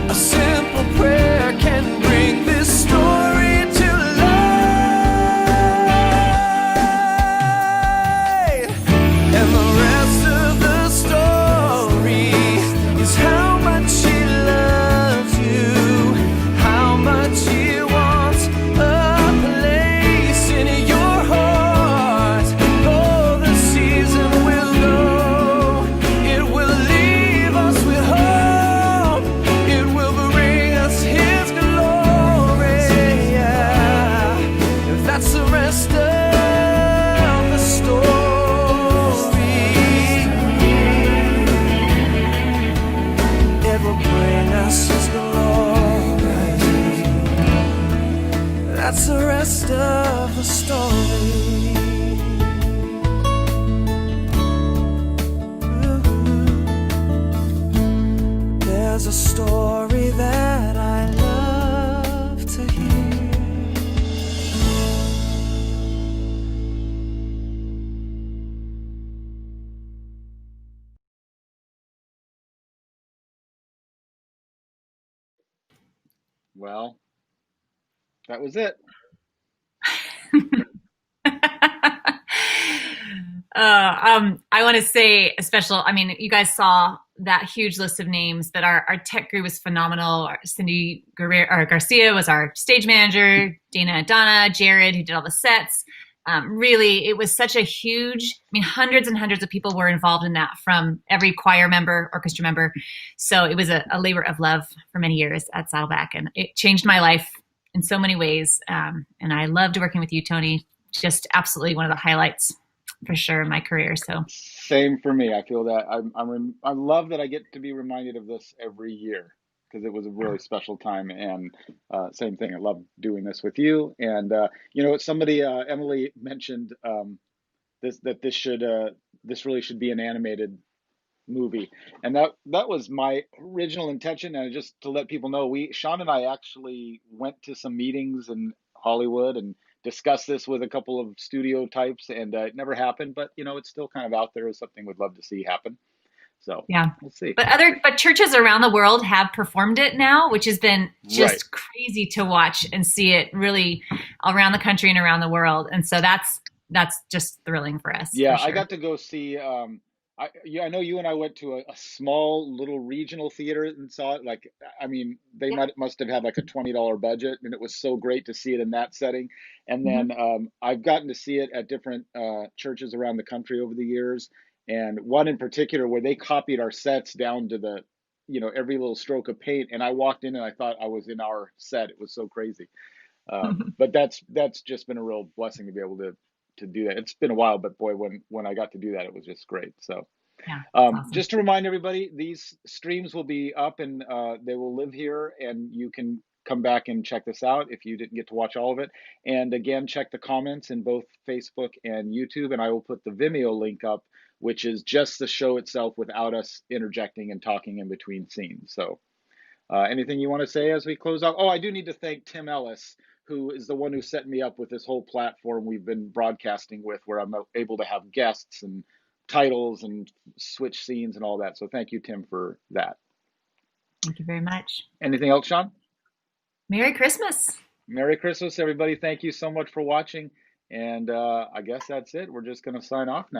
a simple prayer can bring this story to life. And the rest of the story is how much he loves you, how much he wants a place in your heart. Oh, the season will go, it will leave us with hope, it will bring us his glory. Yeah, that's the rest of the story. It will bring us his glory. That's the rest of the story. There's a story that I love to hear. Well, that was it. I want to say a special, I mean, you guys saw that huge list of names, but our tech crew was phenomenal. Cindy Garcia was our stage manager, Donna, Jared, who did all the sets. Really, it was such a huge, I mean, hundreds and hundreds of people were involved in that, from every choir member, orchestra member. So it was a labor of love for many years at Saddleback, and it changed my life in so many ways. And I loved working with you, Tony. Just absolutely one of the highlights for sure in my career. So Same for me. I feel that I love that I get to be reminded of this every year. because it was a really special time. And same thing, I love doing this with you. And somebody Emily mentioned this really should be an animated movie, and that was my original intention. And just to let people know, Sean and I actually went to some meetings in Hollywood and discussed this with a couple of studio types, and it never happened. But it's still kind of out there as something we'd love to see happen. So Yeah. we'll see. But churches around the world have performed it now, which has been just Right. crazy to watch and see it really around the country and around the world. And so that's just thrilling for us. Yeah, for sure. I got to go see. I know you and I went to a small little regional theater and saw it. Like, I mean, they must have had like a $20 budget, and it was so great to see it in that setting. And then I've gotten to see it at different churches around the country over the years, and one in particular where they copied our sets down to the, every little stroke of paint. And I walked in and I thought I was in our set. It was so crazy. But that's just been a real blessing to be able to do that. It's been a while, but boy, when I got to do that, it was just great. So Yeah, awesome. just to remind everybody, these streams will be up, and they will live here, and you can come back and check this out if you didn't get to watch all of it. And again, check the comments in both Facebook and YouTube, and I will put the Vimeo link up, which is just the show itself without us interjecting and talking in between scenes. So anything you want to say as we close out? Oh, I do need to thank Tim Ellis, who is the one who set me up with this whole platform we've been broadcasting with, where I'm able to have guests and titles and switch scenes and all that. So thank you, Tim, for that. Thank you very much. Anything else, Sean? Merry Christmas. Merry Christmas, everybody. Thank you so much for watching. And I guess that's it. We're just going to sign off now.